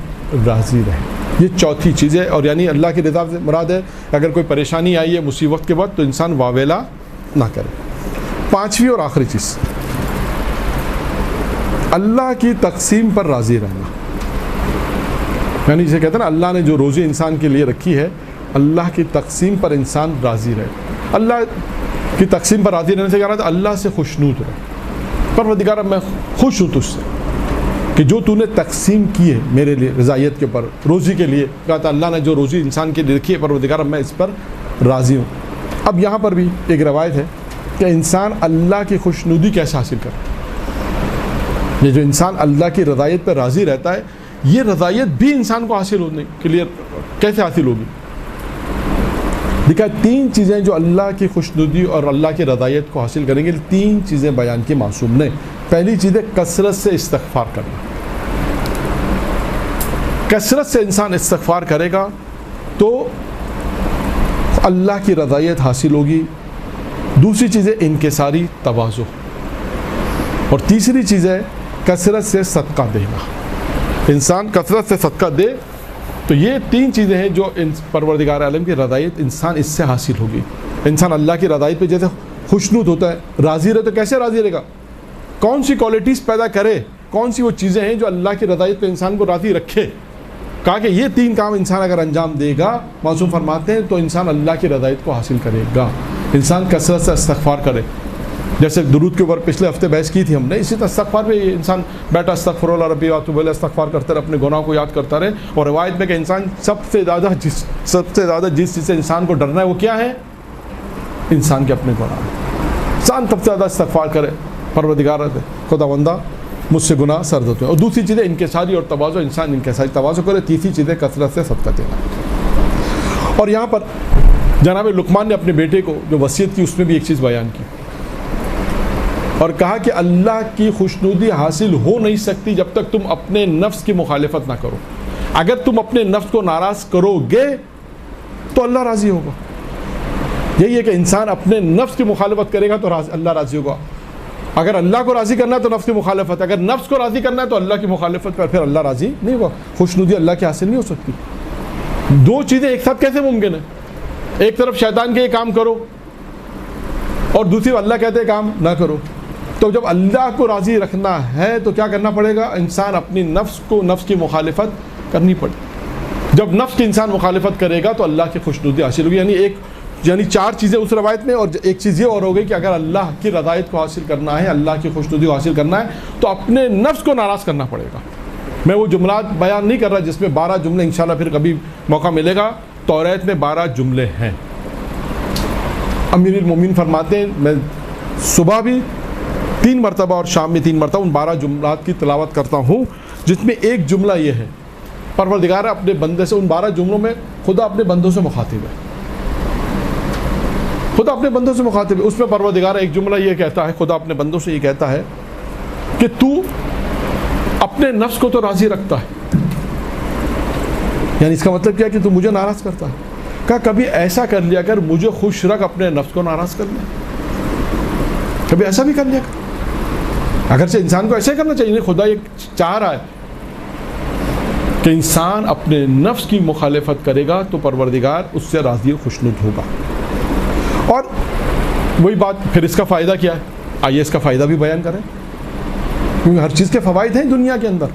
راضی رہے. یہ چوتھی چیز ہے. اور یعنی اللہ کی رضا سے مراد ہے اگر کوئی پریشانی آئی ہے مصیبت کے وقت تو انسان واویلا نہ کرے. پانچویں اور آخری چیز، اللہ کی تقسیم پر راضی رہنا. یعنی جسے کہتے ہیں نا اللہ نے جو روزی انسان کے لیے رکھی ہے، اللہ کی تقسیم پر انسان راضی رہے. اللہ کی تقسیم پر راضی رہنے سے کیا رہا ہے؟ اللہ سے خوشنود رہے. پروردگار میں خوش ہوں تجھ سے کہ جو تو نے تقسیم کی ہے میرے لیے رضائیت کے اوپر، روزی کے لیے. کہتا اللہ نے جو روزی انسان کے لیے رکھی ہے پروردگار میں اس پر راضی ہوں. اب یہاں پر بھی ایک روایت ہے کہ انسان اللہ کی خوشنودی کیسے حاصل کرے. یہ جو انسان اللہ کی رضائیت پہ راضی رہتا ہے، یہ رضائیت بھی انسان کو حاصل ہونے کے لیے کیسے حاصل ہوگی؟ دیکھا 3 چیزیں جو اللہ کی خوشنودی اور اللہ کی رضائیت کو حاصل کریں گے. 3 چیزیں بیان کی معصوم نے. پہلی چیز ہے کثرت سے استغفار کرنا. کثرت سے انسان استغفار کرے گا تو اللہ کی رضائیت حاصل ہوگی. دوسری چیز ہے انکساری تواضع. اور تیسری چیز ہے کثرت سے صدقہ دینا. انسان کثرت سے صدقہ دے تو یہ 3 چیزیں ہیں جو پروردگار عالم کی رضائیت انسان اس سے حاصل ہوگی. انسان اللہ کی رضائیت پہ جیسے خوشنود ہوتا ہے، راضی رہے، تو کیسے راضی رہے گا؟ کون سی کوالٹیز پیدا کرے، کون سی وہ چیزیں ہیں جو اللہ کی رضائیت پہ انسان کو راضی رکھے. کہا کہ یہ 3 کام انسان اگر انجام دے گا، معصوم فرماتے ہیں، تو انسان اللہ کی رضائیت کو حاصل کرے گا. انسان کثرت سے استغفار کرے. جیسے درود کے اوپر پچھلے ہفتے بحث کی تھی ہم نے، اسی طرح استغفار پہ انسان بیٹھا استغفر اللہ ربی واتوب الیہ استغفار کرتا رہے، اپنے گناہوں کو یاد کرتا رہے. اور روایت میں کہ انسان سب سے زیادہ جس چیز سے انسان کو ڈرنا ہے وہ کیا ہے؟ انسان کے اپنے گناہ. انسان سب سے زیادہ استغفار کرے، پروردگار خداوندہ مجھ سے گناہ سرد ہوتے ہیں. اور دوسری چیزیں انکساری اور تواضع، انسان انکساری تواضع کرے. تیسری چیزیں کثرت سے صدقہ دینا. اور یہاں پر جناب لقمان نے اپنے بیٹے کو جو وصیت کی اس میں بھی ایک چیز بیان کی اور کہا کہ اللہ کی خوشنودی حاصل ہو نہیں سکتی جب تک تم اپنے نفس کی مخالفت نہ کرو. اگر تم اپنے نفس کو ناراض کرو گے تو اللہ راضی ہوگا. یہی ہے کہ انسان اپنے نفس کی مخالفت کرے گا تو اللہ راضی ہوگا. اگر اللہ کو راضی کرنا ہے تو نفس کی مخالفت، اگر نفس کو راضی کرنا ہے تو اللہ کی مخالفت پر، پھر اللہ راضی نہیں ہوگا. خوشنودی اللہ کی حاصل نہیں ہو سکتی. دو چیزیں ایک ساتھ کیسے ممکن ہے؟ ایک طرف شیطان کے یہ کام کرو اور دوسری اللہ کہتے ہیں کام نہ کرو. تو جب اللہ کو راضی رکھنا ہے تو کیا کرنا پڑے گا؟ انسان اپنی نفس کی مخالفت کرنی پڑے. جب نفس کی انسان مخالفت کرے گا تو اللہ کی خوشنودی حاصل ہوگی. یعنی چار چیزیں اس روایت میں، اور ایک چیز یہ اور ہو گئی کہ اگر اللہ کی رضایت کو حاصل کرنا ہے، اللہ کی خوشنودی کو حاصل کرنا ہے تو اپنے نفس کو ناراض کرنا پڑے گا. میں وہ جملات بیان نہیں کر رہا جس میں 12 جملے، انشاءاللہ پھر کبھی موقع ملے گا. توریت میں 12 جملے ہیں. امیر المومنین فرماتے ہیں میں صبح بھی 3 مرتبہ اور شام میں 3 مرتبہ ان 12 جملات کی تلاوت کرتا ہوں، جس میں ایک جملہ یہ ہے پروردگار اپنے بندے سے، ان 12 جملوں میں خدا اپنے بندوں سے مخاطب ہے. خدا اپنے بندوں سے مخاطب ہے. اس میں پروردگار ایک جملہ یہ کہتا ہے، خدا اپنے بندوں سے یہ کہتا ہے کہ تو اپنے نفس کو تو راضی رکھتا ہے. یعنی اس کا مطلب کیا کہ تو مجھے ناراض کرتا ہے. کہا کبھی ایسا کر لیا کر مجھے خوش رکھ، اپنے نفس کو ناراض کر لیا. کبھی ایسا بھی کر لیا کر. اگرچہ انسان کو ایسا ہی کرنا چاہیے. خدا یہ چاہ رہا ہے کہ انسان اپنے نفس کی مخالفت کرے گا تو پروردگار اس سے راضی و خوشنود ہوگا. اور وہی بات، پھر اس کا فائدہ کیا ہے؟ آئیے اس کا فائدہ بھی بیان کریں، کیونکہ ہر چیز کے فوائد ہیں دنیا کے اندر.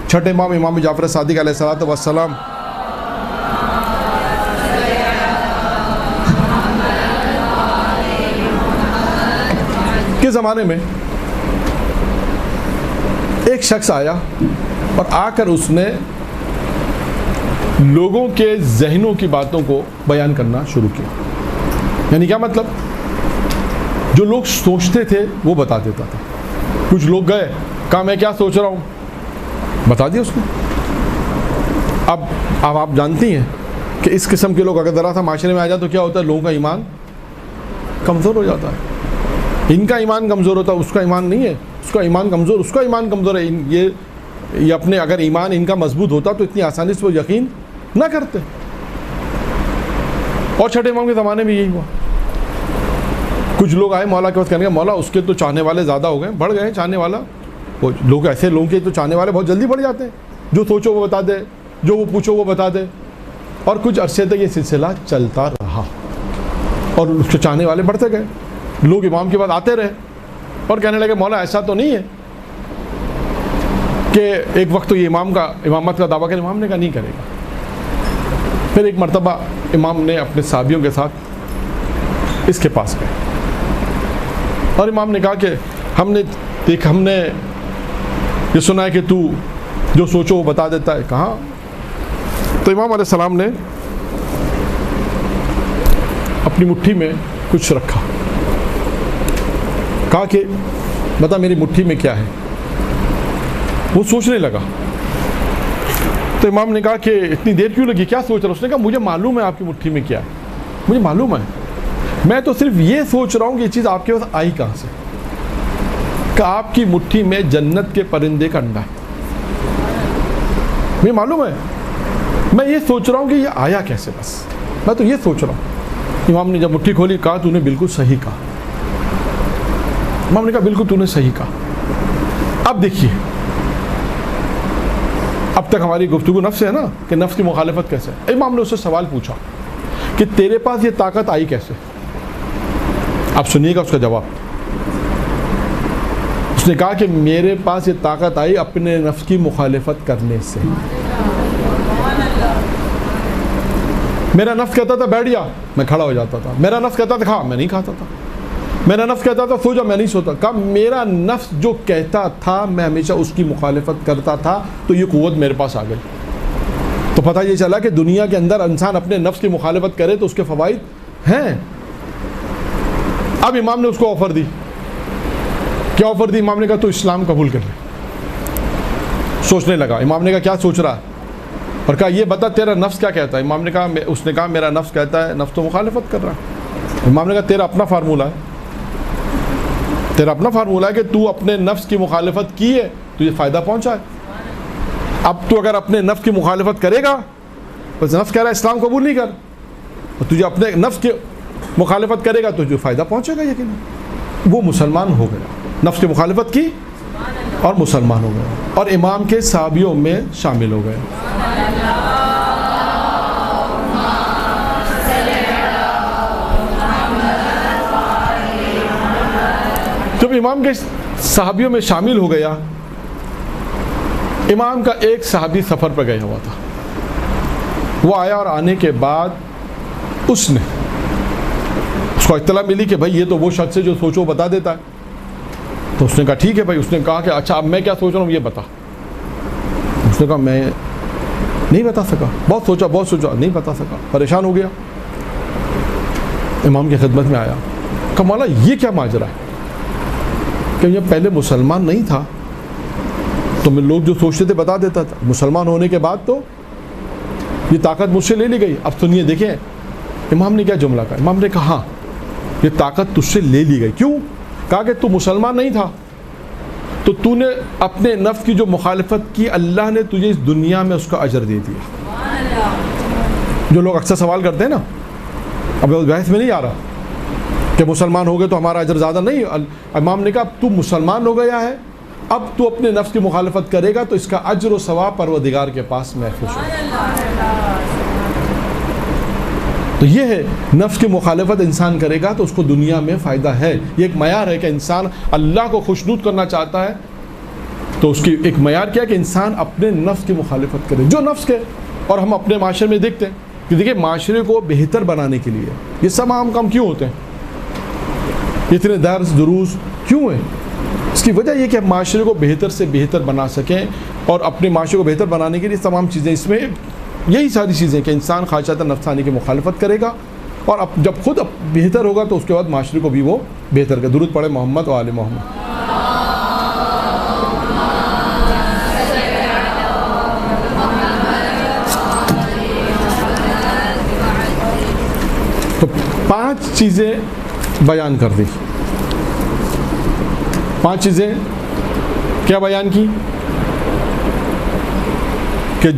چھٹے امام جعفر صادق علیہ السلام کے زمانے میں ایک شخص آیا اور آ کر اس نے لوگوں کے ذہنوں کی باتوں کو بیان کرنا شروع کیا. یعنی کیا مطلب؟ جو لوگ سوچتے تھے وہ بتا دیتا تھا. کچھ لوگ گئے، کہا میں کیا سوچ رہا ہوں، بتا دیا اس کو. اب آپ جانتی ہیں کہ اس قسم کے لوگ اگر ذرا سا معاشرے میں آ جائے تو کیا ہوتا ہے؟ لوگوں کا ایمان کمزور ہو جاتا ہے. ان کا ایمان کمزور ہوتا ہے، اس کا ایمان نہیں ہے. اس کا ایمان کمزور، اس کا ایمان کمزور ہے. یہ اپنے اگر ایمان ان کا مضبوط ہوتا تو اتنی آسانی سے وہ یقین نہ کرتے. اور چھٹے امام کے زمانے میں یہی ہوا. کچھ لوگ آئے مولا کے پاس، کہنے کا مولا اس کے تو چاہنے والے زیادہ ہو گئے، بڑھ گئے ہیں چاہنے والا. وہ لوگ ایسے لوگوں کے تو چاہنے والے بہت جلدی بڑھ جاتے ہیں. جو سوچو وہ بتا دے، جو وہ پوچھو وہ بتا دے. اور کچھ عرصے تک یہ سلسلہ چلتا رہا اور اس کے چاہنے والے بڑھتے گئے. لوگ امام کے بعد آتے رہے اور کہنے لگے مولا ایسا تو نہیں ہے کہ ایک وقت تو یہ امامت کا دعویٰ کرے. امام نے کہا نہیں کرے گا. پھر ایک مرتبہ امام نے اپنے صحابیوں کے ساتھ اس کے پاس گئے اور امام نے کہا کہ ہم نے یہ سنا ہے کہ تو جو سوچو وہ بتا دیتا ہے. کہاں؟ تو امام علیہ السلام نے اپنی مٹھی میں کچھ رکھا. کہا کہ بتا میری مٹھی میں کیا ہے. وہ سوچنے لگا. تو امام نے کہا کہ اتنی دیر کیوں لگی، کیا سوچ رہا؟ اس نے کہا مجھے معلوم ہے آپ کی مٹھی میں کیا ہے، مجھے معلوم ہے. میں تو صرف یہ سوچ رہا ہوں کہ یہ چیز آپ کے پاس آئی کہاں سے. کہ آپ کی مٹھی میں جنت کے پرندے کا انڈا ہے. مجھے معلوم ہے، میں یہ سوچ رہا ہوں کہ یہ آیا کیسے. بس میں تو یہ سوچ رہا ہوں. امام نے جب مٹھی کھولی کہا تو نے بالکل صحیح کہا. امام نے کہا بالکل تو نے صحیح کہا. اب دیکھیے، اب تک ہماری گفتگو نفس ہے نا کہ نفس کی مخالفت کیسے. امام نے اس سے سوال پوچھا کہ تیرے پاس یہ طاقت آئی کیسے. اب سنیے گا اس کا جواب. اس نے کہا کہ میرے پاس یہ طاقت آئی اپنے نفس کی مخالفت کرنے سے. میرا نفس کہتا تھا بیٹھ جا، میں کھڑا ہو جاتا تھا. میرا نفس کہتا تھا کھا، میں نہیں کھاتا تھا. میرا نفس کہتا تھا سو جا، میں نہیں سوتا. کہا میرا نفس جو کہتا تھا میں ہمیشہ اس کی مخالفت کرتا تھا تو یہ قوت میرے پاس آ گئی. تو پتہ یہ چلا کہ دنیا کے اندر انسان اپنے نفس کی مخالفت کرے تو اس کے فوائد ہیں. اب امام نے اس کو آفر دی. کیا آفر دی؟ امام نے کہا تو اسلام قبول کر لے. سوچنے لگا. امام نے کہا کیا سوچ رہا ہے؟ اور کہا یہ بتا تیرا نفس کیا کہتا ہے؟ امام نے کہا اس نے کہا میرا نفس کہتا ہے، نفس تو مخالفت کر رہا ہے. امام نے کہا تیرا اپنا فارمولہ ہے، تیرا اپنا فارمولہ ہے کہ تو اپنے نفس کی مخالفت کی ہے تو یہ فائدہ پہنچا ہے. اب تو اگر اپنے نفس کی مخالفت کرے گا، بس نفس کہہ رہا ہے اسلام قبول نہیں کر، اور تجھے اپنے نفس کی مخالفت کرے گا تو جو فائدہ پہنچے گا یقیناً. وہ مسلمان ہو گیا، نفس کی مخالفت کی اور مسلمان ہو گیا، اور امام کے صحابیوں میں شامل ہو گئے. جب امام کے صحابیوں میں شامل ہو گیا، امام کا ایک صحابی سفر پہ گیا ہوا تھا. وہ آیا اور آنے کے بعد اس کو اطلاع ملی کہ بھائی یہ تو وہ شخص ہے جو سوچو بتا دیتا ہے. تو اس نے کہا ٹھیک ہے بھائی. اس نے کہا کہ اچھا اب میں کیا سوچ رہا ہوں یہ بتا. اس نے کہا میں نہیں بتا سکا، بہت سوچا نہیں بتا سکا، پریشان ہو گیا. امام کی خدمت میں آیا، کہا مولا یہ کیا ماجرا ہے کہ یہ پہلے مسلمان نہیں تھا تو میں لوگ جو سوچتے تھے بتا دیتا تھا، مسلمان ہونے کے بعد تو یہ طاقت مجھ سے لے لی گئی. اب سنیے دیکھیں امام نے کیا جملہ کہا. امام نے کہا ہاں یہ طاقت تجھ سے لے لی گئی. کیوں؟ کہا کہ تو مسلمان نہیں تھا تو تو نے اپنے نفس کی جو مخالفت کی، اللہ نے تجھے اس دنیا میں اس کا اجر دے دیا. جو لوگ اکثر سوال کرتے ہیں نا، اب بحث میں نہیں آ رہا کہ مسلمان ہو گئے تو ہمارا اجر زیادہ نہیں. امام نے کہا اب تو مسلمان ہو گیا ہے، اب تو اپنے نفس کی مخالفت کرے گا تو اس کا اجر و ثواب پروردگار کے پاس محفوظ ہوگا. تو یہ ہے نفس کی مخالفت انسان کرے گا تو اس کو دنیا میں فائدہ ہے. یہ ایک معیار ہے کہ انسان اللہ کو خوشنود کرنا چاہتا ہے تو اس کی ایک معیار کیا کہ انسان اپنے نفس کی مخالفت کرے جو نفس کے. اور ہم اپنے معاشرے میں دیکھتے ہیں کہ دیکھیں معاشرے کو بہتر بنانے کے لیے یہ سب عام کام کیوں ہوتے ہیں، اتنے درس دروس کیوں ہیں؟ اس کی وجہ یہ کہ ہم معاشرے کو بہتر سے بہتر بنا سکیں، اور اپنے معاشرے کو بہتر بنانے کے لیے تمام چیزیں اس میں یہی ساری چیزیں کہ انسان خواہشات نفسانی کی مخالفت کرے گا، اور اب جب خود بہتر ہوگا تو اس کے بعد معاشرے کو بھی وہ بہتر کرے. درود پڑھے محمد و آل محمد. تو 5 چیزیں بیان کر دی. 5 چیزیں کیا بیان کی کہ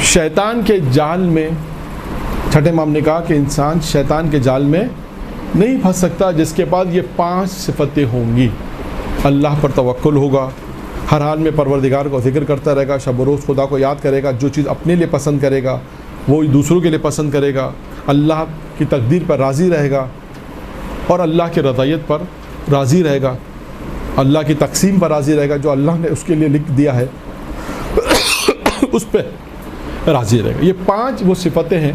شیطان کے جال میں، چھٹے امام نے کہا کہ انسان شیطان کے جال میں نہیں پھنس سکتا جس کے بعد یہ 5 صفتیں ہوں گی. اللہ پر توکل ہوگا، ہر حال میں پروردگار کو ذکر کرتا رہے گا، شب و روز خدا کو یاد کرے گا، جو چیز اپنے لیے پسند کرے گا وہ دوسروں کے لیے پسند کرے گا، اللہ کی تقدیر پر راضی رہے گا اور اللہ کی رضایت پر راضی رہے گا، اللہ کی تقسیم پر راضی رہے گا، جو اللہ نے اس کے لیے لکھ دیا ہے اس پہ راضی رہے گا. یہ 5 وہ صفتیں ہیں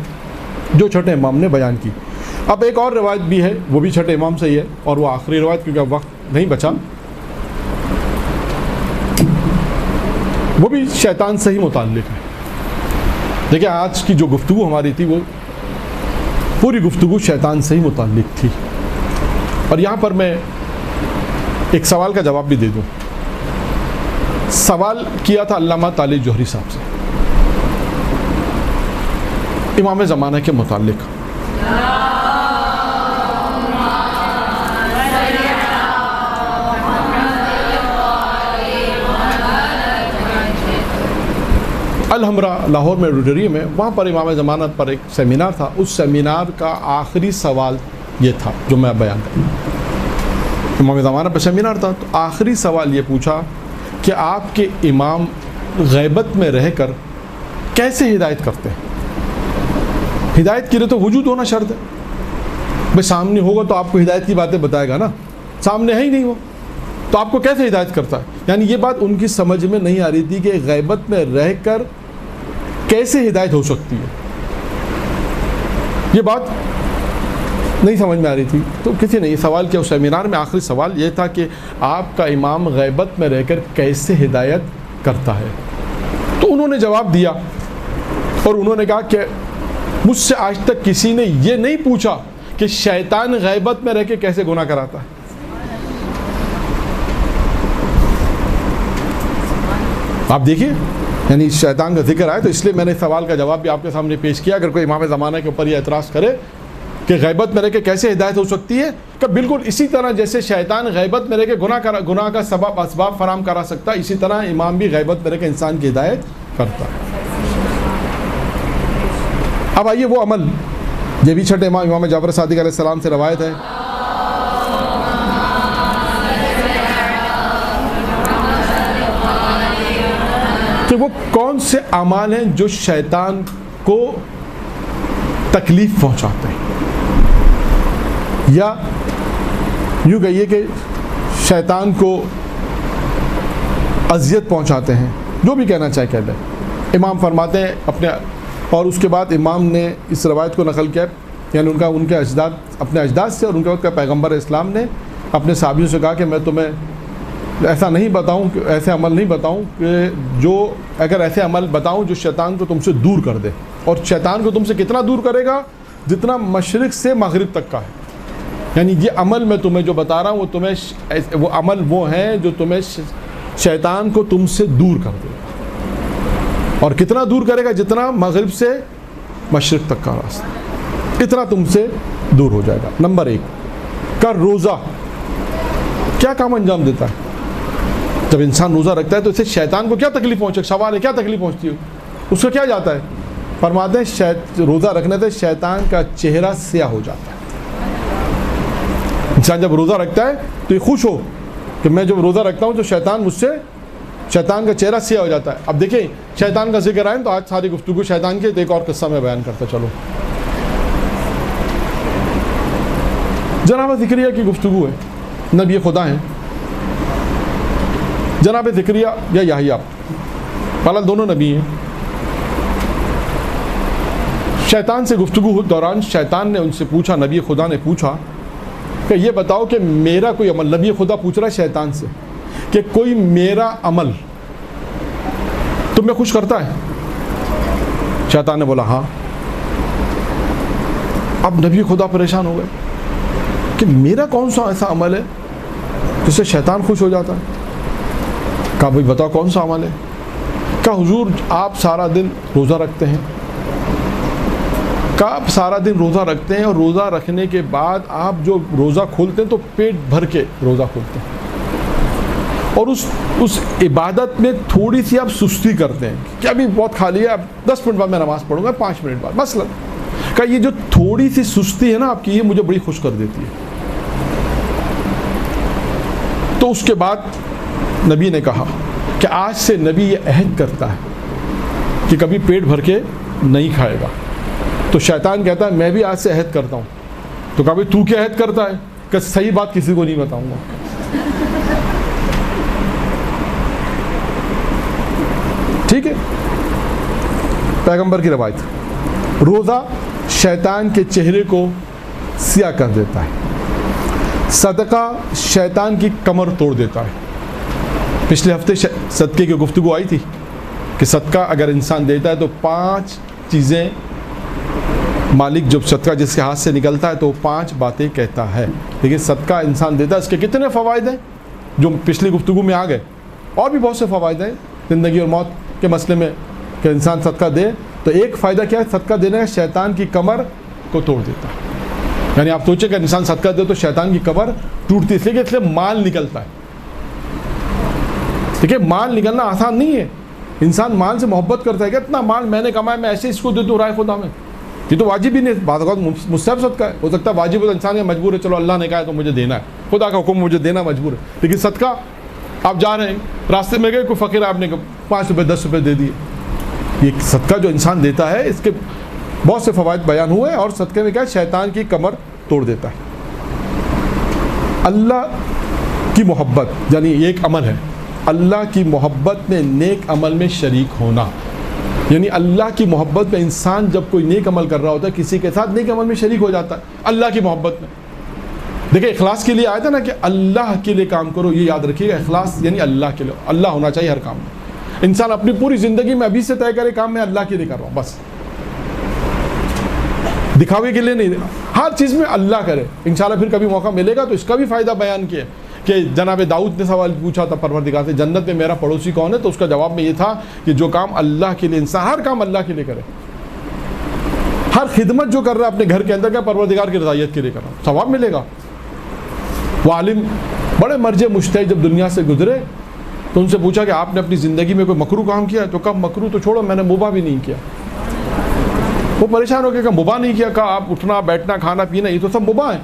جو چھٹے امام نے بیان کی. اب ایک اور روایت بھی ہے، وہ بھی چھٹے امام سے ہی ہے، اور وہ آخری روایت کیونکہ اب وقت نہیں بچا، وہ بھی شیطان سے ہی متعلق ہے. دیکھیں آج کی جو گفتگو ہماری تھی وہ پوری گفتگو شیطان سے ہی متعلق تھی، اور یہاں پر میں ایک سوال کا جواب بھی دے دوں. سوال کیا تھا علامہ طالب جوہری صاحب سے امام زمانہ کے متعلق. الحمرا لاہور میں روٹریم ہے، وہاں پر امام زمانہ پر ایک سیمینار تھا. اس سیمینار کا آخری سوال یہ تھا جو میں بیان کروں. امام زمانہ پہ سیمینار تھا تو آخری سوال یہ پوچھا کہ آپ کے امام غیبت میں رہ کر کیسے ہدایت کرتے ہیں؟ ہدایت کے لیے تو وجود ہونا شرط ہے. بھائی سامنے ہوگا تو آپ کو ہدایت کی باتیں بتائے گا نا، سامنے ہے ہی نہیں وہ تو آپ کو کیسے ہدایت کرتا ہے؟ یعنی یہ بات ان کی سمجھ میں نہیں آ رہی تھی کہ غیبت میں رہ کر کیسے ہدایت ہو سکتی ہے. یہ بات نہیں سمجھ میں آ رہی تھی. تو کسی نے یہ سوال کیا اس سیمینار میں. آخری سوال یہ تھا کہ آپ کا امام غیبت میں رہ کر کیسے ہدایت کرتا ہے؟ تو انہوں نے جواب دیا اور انہوں نے کہا کہ مجھ سے آج تک کسی نے یہ نہیں پوچھا کہ شیطان غیبت میں رہ کے کیسے گناہ کراتا ہے. آپ دیکھیے، یعنی شیطان کا ذکر آئے تو اس لیے میں نے سوال کا جواب بھی آپ کے سامنے پیش کیا. اگر کوئی امام زمانہ کے اوپر یہ اعتراض کرے کہ غیبت میں رہ کے کیسے ہدایت ہو سکتی ہے، کہ بالکل اسی طرح جیسے شیطان غیبت میں رہ کے گناہ کا سبب اسباب فراہم کرا سکتا ہے، اسی طرح امام بھی غیبت میں رہ کے انسان کی ہدایت کرتا ہے. اب آئیے وہ عمل، یہ بھی چھٹے امام جعفر صادق علیہ السلام سے روایت ہے کہ وہ کون سے اعمال ہیں جو شیطان کو تکلیف پہنچاتے ہیں، یا یوں کہیے کہ شیطان کو اذیت پہنچاتے ہیں، جو بھی کہنا چاہے کہہ دیں. امام فرماتے ہیں اپنے، اور اس کے بعد امام نے اس روایت کو نقل کیا، یعنی ان کے اجداد، اپنے اجداد سے، اور ان کے وقت کا پیغمبر اسلام نے اپنے صحابیوں سے کہا کہ میں تمہیں ایسا نہیں بتاؤں، کہ ایسے عمل نہیں بتاؤں کہ جو، اگر ایسے عمل بتاؤں جو شیطان کو تم سے دور کر دے. اور شیطان کو تم سے کتنا دور کرے گا؟ جتنا مشرق سے مغرب تک کا ہے. یعنی یہ عمل میں تمہیں جو بتا رہا ہوں وہ عمل وہ ہیں جو تمہیں شیطان کو تم سے دور کر دے گا. اور کتنا دور کرے گا؟ جتنا مغرب سے مشرق تک کا راستہ، اتنا تم سے دور ہو جائے گا. نمبر 1 کا روزہ کیا کام انجام دیتا ہے؟ جب انسان روزہ رکھتا ہے تو اسے شیطان کو کیا تکلیف پہنچے؟ سوال ہے کیا تکلیف پہنچتی ہے؟ اس کو کیا جاتا ہے؟ فرماتے ہیں روزہ رکھنے سے شیطان کا چہرہ سیاہ ہو جاتا ہے. انسان جب روزہ رکھتا ہے تو یہ خوش ہو کہ میں جب روزہ رکھتا ہوں تو شیطان کا چہرہ سیاہ ہو جاتا ہے. اب دیکھیں شیطان کا ذکر آئے تو آج ساری گفتگو شیطان کی، ایک اور قصہ میں بیان کرتا چلو. جناب زکریا کی گفتگو ہے، نبی خدا ہیں جناب زکریا یا یحییٰ، پہلا دونوں نبی ہیں. شیطان سے گفتگو دوران شیطان نے ان سے پوچھا، نبی خدا نے پوچھا کہ یہ بتاؤ کہ میرا کوئی عمل، نبی خدا پوچھ رہا ہے شیطان سے کہ کوئی میرا عمل تمہیں خوش کرتا ہے؟ شیطان نے بولا ہاں. اب نبی خدا پریشان ہو گئے کہ میرا کون سا ایسا عمل ہے جس سے شیطان خوش ہو جاتا ہے؟ کہا بھائی بتاؤ کون سا عمل ہے؟ کہا حضور آپ سارا دن روزہ رکھتے ہیں. کہا آپ سارا دن روزہ رکھتے ہیں اور روزہ رکھنے کے بعد آپ جو روزہ کھولتے ہیں تو پیٹ بھر کے روزہ کھولتے ہیں، اور اس عبادت میں تھوڑی سی آپ سستی کرتے ہیں کہ ابھی بہت خالی ہے، اب 10 منٹ بعد میں نماز پڑھوں گا، 5 منٹ بعد مثلا. کہا یہ جو تھوڑی سی سستی ہے نا آپ کی، یہ مجھے بڑی خوش کر دیتی ہے. تو اس کے بعد نبی نے کہا کہ آج سے نبی یہ عہد کرتا ہے کہ کبھی پیٹ بھر کے نہیں کھائے گا. تو شیطان کہتا ہے میں بھی آج سے عہد کرتا ہوں. تو کہا تو کیا عہد کرتا ہے؟ کہ صحیح بات کسی کو نہیں بتاؤں گا. ٹھیک ہے، پیغمبر کی روایت، روزہ شیطان کے چہرے کو سیاہ کر دیتا ہے، صدقہ شیطان کی کمر توڑ دیتا ہے. پچھلے ہفتے صدقے کی گفتگو آئی تھی کہ صدقہ اگر انسان دیتا ہے تو 5 چیزیں مالک جب صدقہ جس کے ہاتھ سے نکلتا ہے تو وہ 5 باتیں کہتا ہے. لیکن صدقہ انسان دیتا ہے، اس کے کتنے فوائد ہیں جو پچھلی گفتگو میں آ گئے، اور بھی بہت سے فوائد ہیں زندگی اور موت کے مسئلے میں کہ انسان صدقہ دے. تو ایک فائدہ کیا ہے؟ صدقہ دینے کا شیطان کی کمر کو توڑ دیتا ہے. یعنی آپ سوچیں کہ انسان صدقہ دے تو شیطان کی کمر ٹوٹتی، اس لیے مال نکلتا ہے. دیکھیں مال نکلنا آسان نہیں ہے. انسان مال سے محبت کرتا ہے کہ اتنا مال میں نے کمایا، میں ایسے اس کو دے دوں رائے خدا میں. یہ تو واجب ہی نہیں، بعض اوقات مستحب صدقہ ہے، ہو سکتا ہے واجب ہو انسان مجبور ہے، چلو اللہ نے کہا ہے تو مجھے دینا ہے، خدا کا حکم مجھے دینا مجبور ہے. لیکن صدقہ آپ جا رہے ہیں راستے میں گئے، کوئی فقیر آپ نے 5 روپے 10 روپے دے دیے. یہ صدقہ جو انسان دیتا ہے اس کے بہت سے فوائد بیان ہوئے، اور صدقے میں کیا ہے؟ شیطان کی کمر توڑ دیتا ہے. اللہ کی محبت، یعنی یہ ایک عمل ہے، اللہ کی محبت میں نیک عمل میں شریک ہونا. یعنی اللہ کی محبت میں انسان جب کوئی نیک عمل کر رہا ہوتا ہے کسی کے ساتھ نیک عمل میں شریک ہو جاتا ہے اللہ کی محبت میں. دیکھیں اخلاص کے لیے آیا تھا نا کہ اللہ کے لیے کام کرو، یہ یاد رکھیے گا، اخلاص یعنی اللہ کے لیے، اللہ ہونا چاہیے ہر کام میں. انسان اپنی پوری زندگی میں ابھی سے طے کرے کام میں اللہ کے لیے کر رہا ہوں بس. دکھاوے کے لیے نہیں، ہر چیز میں اللہ کرے. انشاءاللہ پھر کبھی موقع ملے گا تو اس کا بھی فائدہ بیان کیا کہ جناب داؤد نے سوال پوچھا تھا پروردگار سے جنت میں میرا پڑوسی کون ہے، تو اس کا جواب میں یہ تھا کہ جو کام اللہ کے لیے، انسان ہر کام اللہ کے لیے کرے، ہر خدمت جو کر رہا ہے اپنے گھر کے اندر کا پروردگار کی رضایت کے لیے کر رہا، ثواب ملے گا. وہ عالم بڑے مرجع مجتہد جب دنیا سے گزرے تو ان سے پوچھا کہ آپ نے اپنی زندگی میں کوئی مکروہ کام کیا؟ تو کہا مکروہ تو چھوڑو، میں نے مباح بھی نہیں کیا. وہ پریشان ہو گیا کہ مباح نہیں کیا؟ کہا آپ اٹھنا بیٹھنا کھانا پینا یہ تو سب مباح ہے.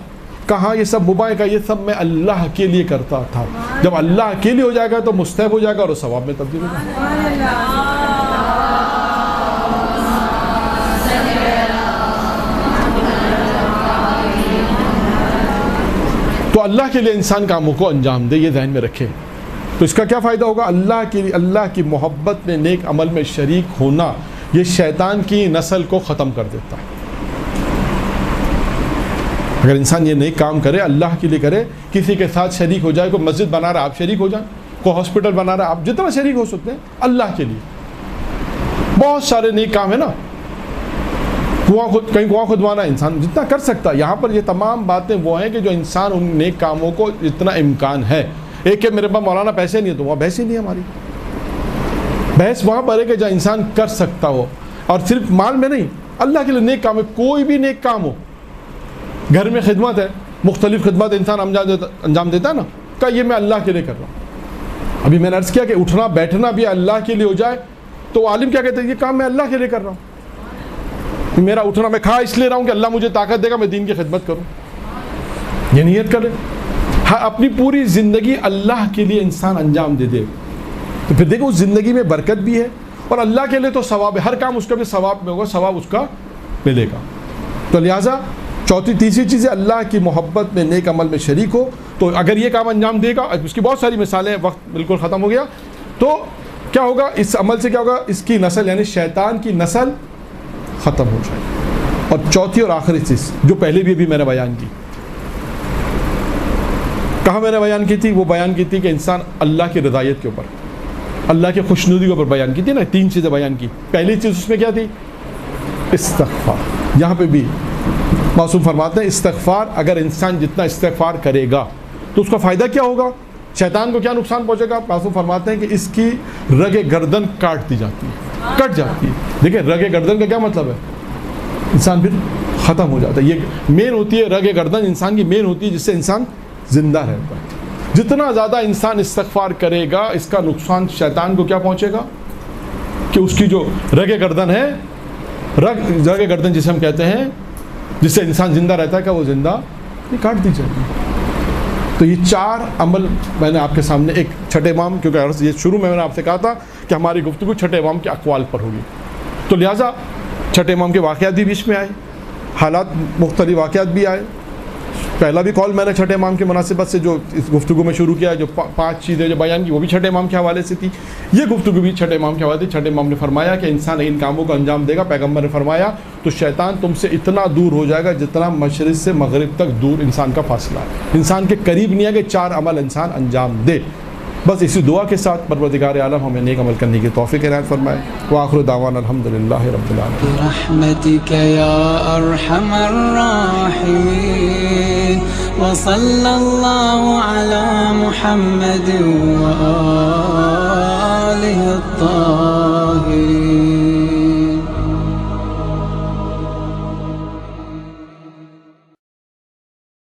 کہا یہ سب مباح ہے؟ کہا یہ سب میں اللہ کے لیے کرتا تھا. جب اللہ کے لیے ہو جائے گا تو مستحب ہو جائے گا اور ثواب میں تبدیل ہو جائے گا. تو اللہ کے لیے انسان کاموں کو انجام دے، یہ ذہن میں رکھے. تو اس کا کیا فائدہ ہوگا؟ اللہ کے لیے، اللہ کی محبت میں نیک عمل میں شریک ہونا یہ شیطان کی نسل کو ختم کر دیتا ہے. اگر انسان یہ نیک کام کرے، اللہ کے لیے کرے، کسی کے ساتھ شریک ہو جائے، کوئی مسجد بنا رہا ہے آپ شریک ہو جائیں، کوئی ہاسپٹل بنا رہا ہے آپ جتنا شریک ہو سکتے ہیں اللہ کے لیے. بہت سارے نیک کام ہیں نا، کہیں کنواں کھدوانا انسان جتنا کر سکتا ہے. یہاں پر یہ تمام باتیں وہ ہیں کہ جو انسان ان نیک کاموں کو جتنا امکان ہے. ایک کہ میرے پاس مولانا پیسے نہیں ہے تو وہاں بحث ہی نہیں ہے. ہماری بحث وہاں پر ہے کہ جو انسان کر سکتا ہو، اور صرف مال میں نہیں، اللہ کے لیے نیک کام ہے. کوئی بھی نیک کام ہو، گھر میں خدمت ہے، مختلف خدمت انسان انجام دیتا ہے نا، کہ یہ میں اللہ کے لیے کر رہا ہوں. ابھی میں نے عرض کیا کہ اٹھنا بیٹھنا بھی اللہ کے لیے ہو جائے تو عالم کیا کہتے ہیں؟ یہ کام میں اللہ کے لیے کر رہا ہوں. میرا اٹھنا میں کھا اس لیے رہا ہوں کہ اللہ مجھے طاقت دے گا میں دین کی خدمت کروں. یہ نیت کرے. ہاں اپنی پوری زندگی اللہ کے لیے انسان انجام دے دے تو پھر دیکھو اس زندگی میں برکت بھی ہے اور اللہ کے لیے تو ثواب ہے. ہر کام اس کا بھی ثواب میں ہوگا، ثواب اس کا ملے گا. تو لہٰذا تیسری چیز ہے اللہ کی محبت میں نیک عمل میں شریک ہو. تو اگر یہ کام انجام دے گا، اس کی بہت ساری مثالیں ہیں، وقت بالکل ختم ہو گیا. تو کیا ہوگا اس عمل سے؟ کیا ہوگا؟ اس کی نسل یعنی شیطان کی نسل ختم ہو جائے. اور چوتھی اور آخری چیز جو پہلے بھی ابھی میں نے بیان کی، کہاں میں نے بیان کی تھی؟ وہ بیان کی تھی کہ انسان اللہ کی رضایت کے اوپر، اللہ کی خوشنودی کے اوپر بیان کی تھی نا. 3 چیزیں بیان کی. پہلی چیز اس میں کیا تھی؟ استغفار. یہاں پہ بھی معصوم فرماتے ہیں استغفار، اگر انسان جتنا استغفار کرے گا تو اس کا فائدہ کیا ہوگا؟ شیطان کو کیا نقصان پہنچے گا؟ معصوم فرماتے ہیں کہ اس کی رگ گردن کاٹ دی جاتی ہے، کٹ جاتی ہے. دیکھیں رگ گردن کا کیا مطلب ہے؟ انسان پھر ختم ہو جاتا ہے. یہ مین ہوتی ہے رگ گردن، انسان کی مین ہوتی ہے جس سے انسان زندہ رہتا ہے. جتنا زیادہ انسان استغفار کرے گا اس کا نقصان شیطان کو کیا پہنچے گا کہ اس کی جو رگ گردن ہے، رگ گردن جسے ہم کہتے ہیں جس سے انسان زندہ رہتا ہے، کہ وہ زندہ یہ کاٹ دی جائے گی. تو یہ 4 عمل میں نے آپ کے سامنے، ایک چھٹے امام، کیونکہ یہ شروع میں نے آپ سے کہا تھا کہ ہماری گفتگو چھٹے امام کے اقوال پر ہوگی، تو لہٰذا چھٹے امام کے واقعات بھی بیچ میں آئے، حالات مختلف واقعات بھی آئے. پہلا بھی کال میں نے چھٹے امام کی مناسبت سے جو اس گفتگو میں شروع کیا، جو 5 چیزیں جو بیان کی وہ بھی چھٹے امام کے حوالے سے تھی. یہ گفتگو بھی چھٹے امام کے حوالے سے. چھٹے امام نے فرمایا کہ انسان ان کاموں کو انجام دے گا، پیغمبر نے فرمایا تو شیطان تم سے اتنا دور ہو جائے گا جتنا مشرق سے مغرب تک دور انسان کا فاصلہ ہے. انسان کے قریب نہیں ہے کہ 4 عمل انسان انجام دے. بس اسی دعا کے ساتھ پروردگار عالم ہمیں نیک عمل کرنے کی توفیق عنایت فرمائے. وآخر دعوانا الحمدللہ رب العالمین. برحمتک یا ارحم الراحمین وصلی اللہ علی محمد وآلہ الطاہرین.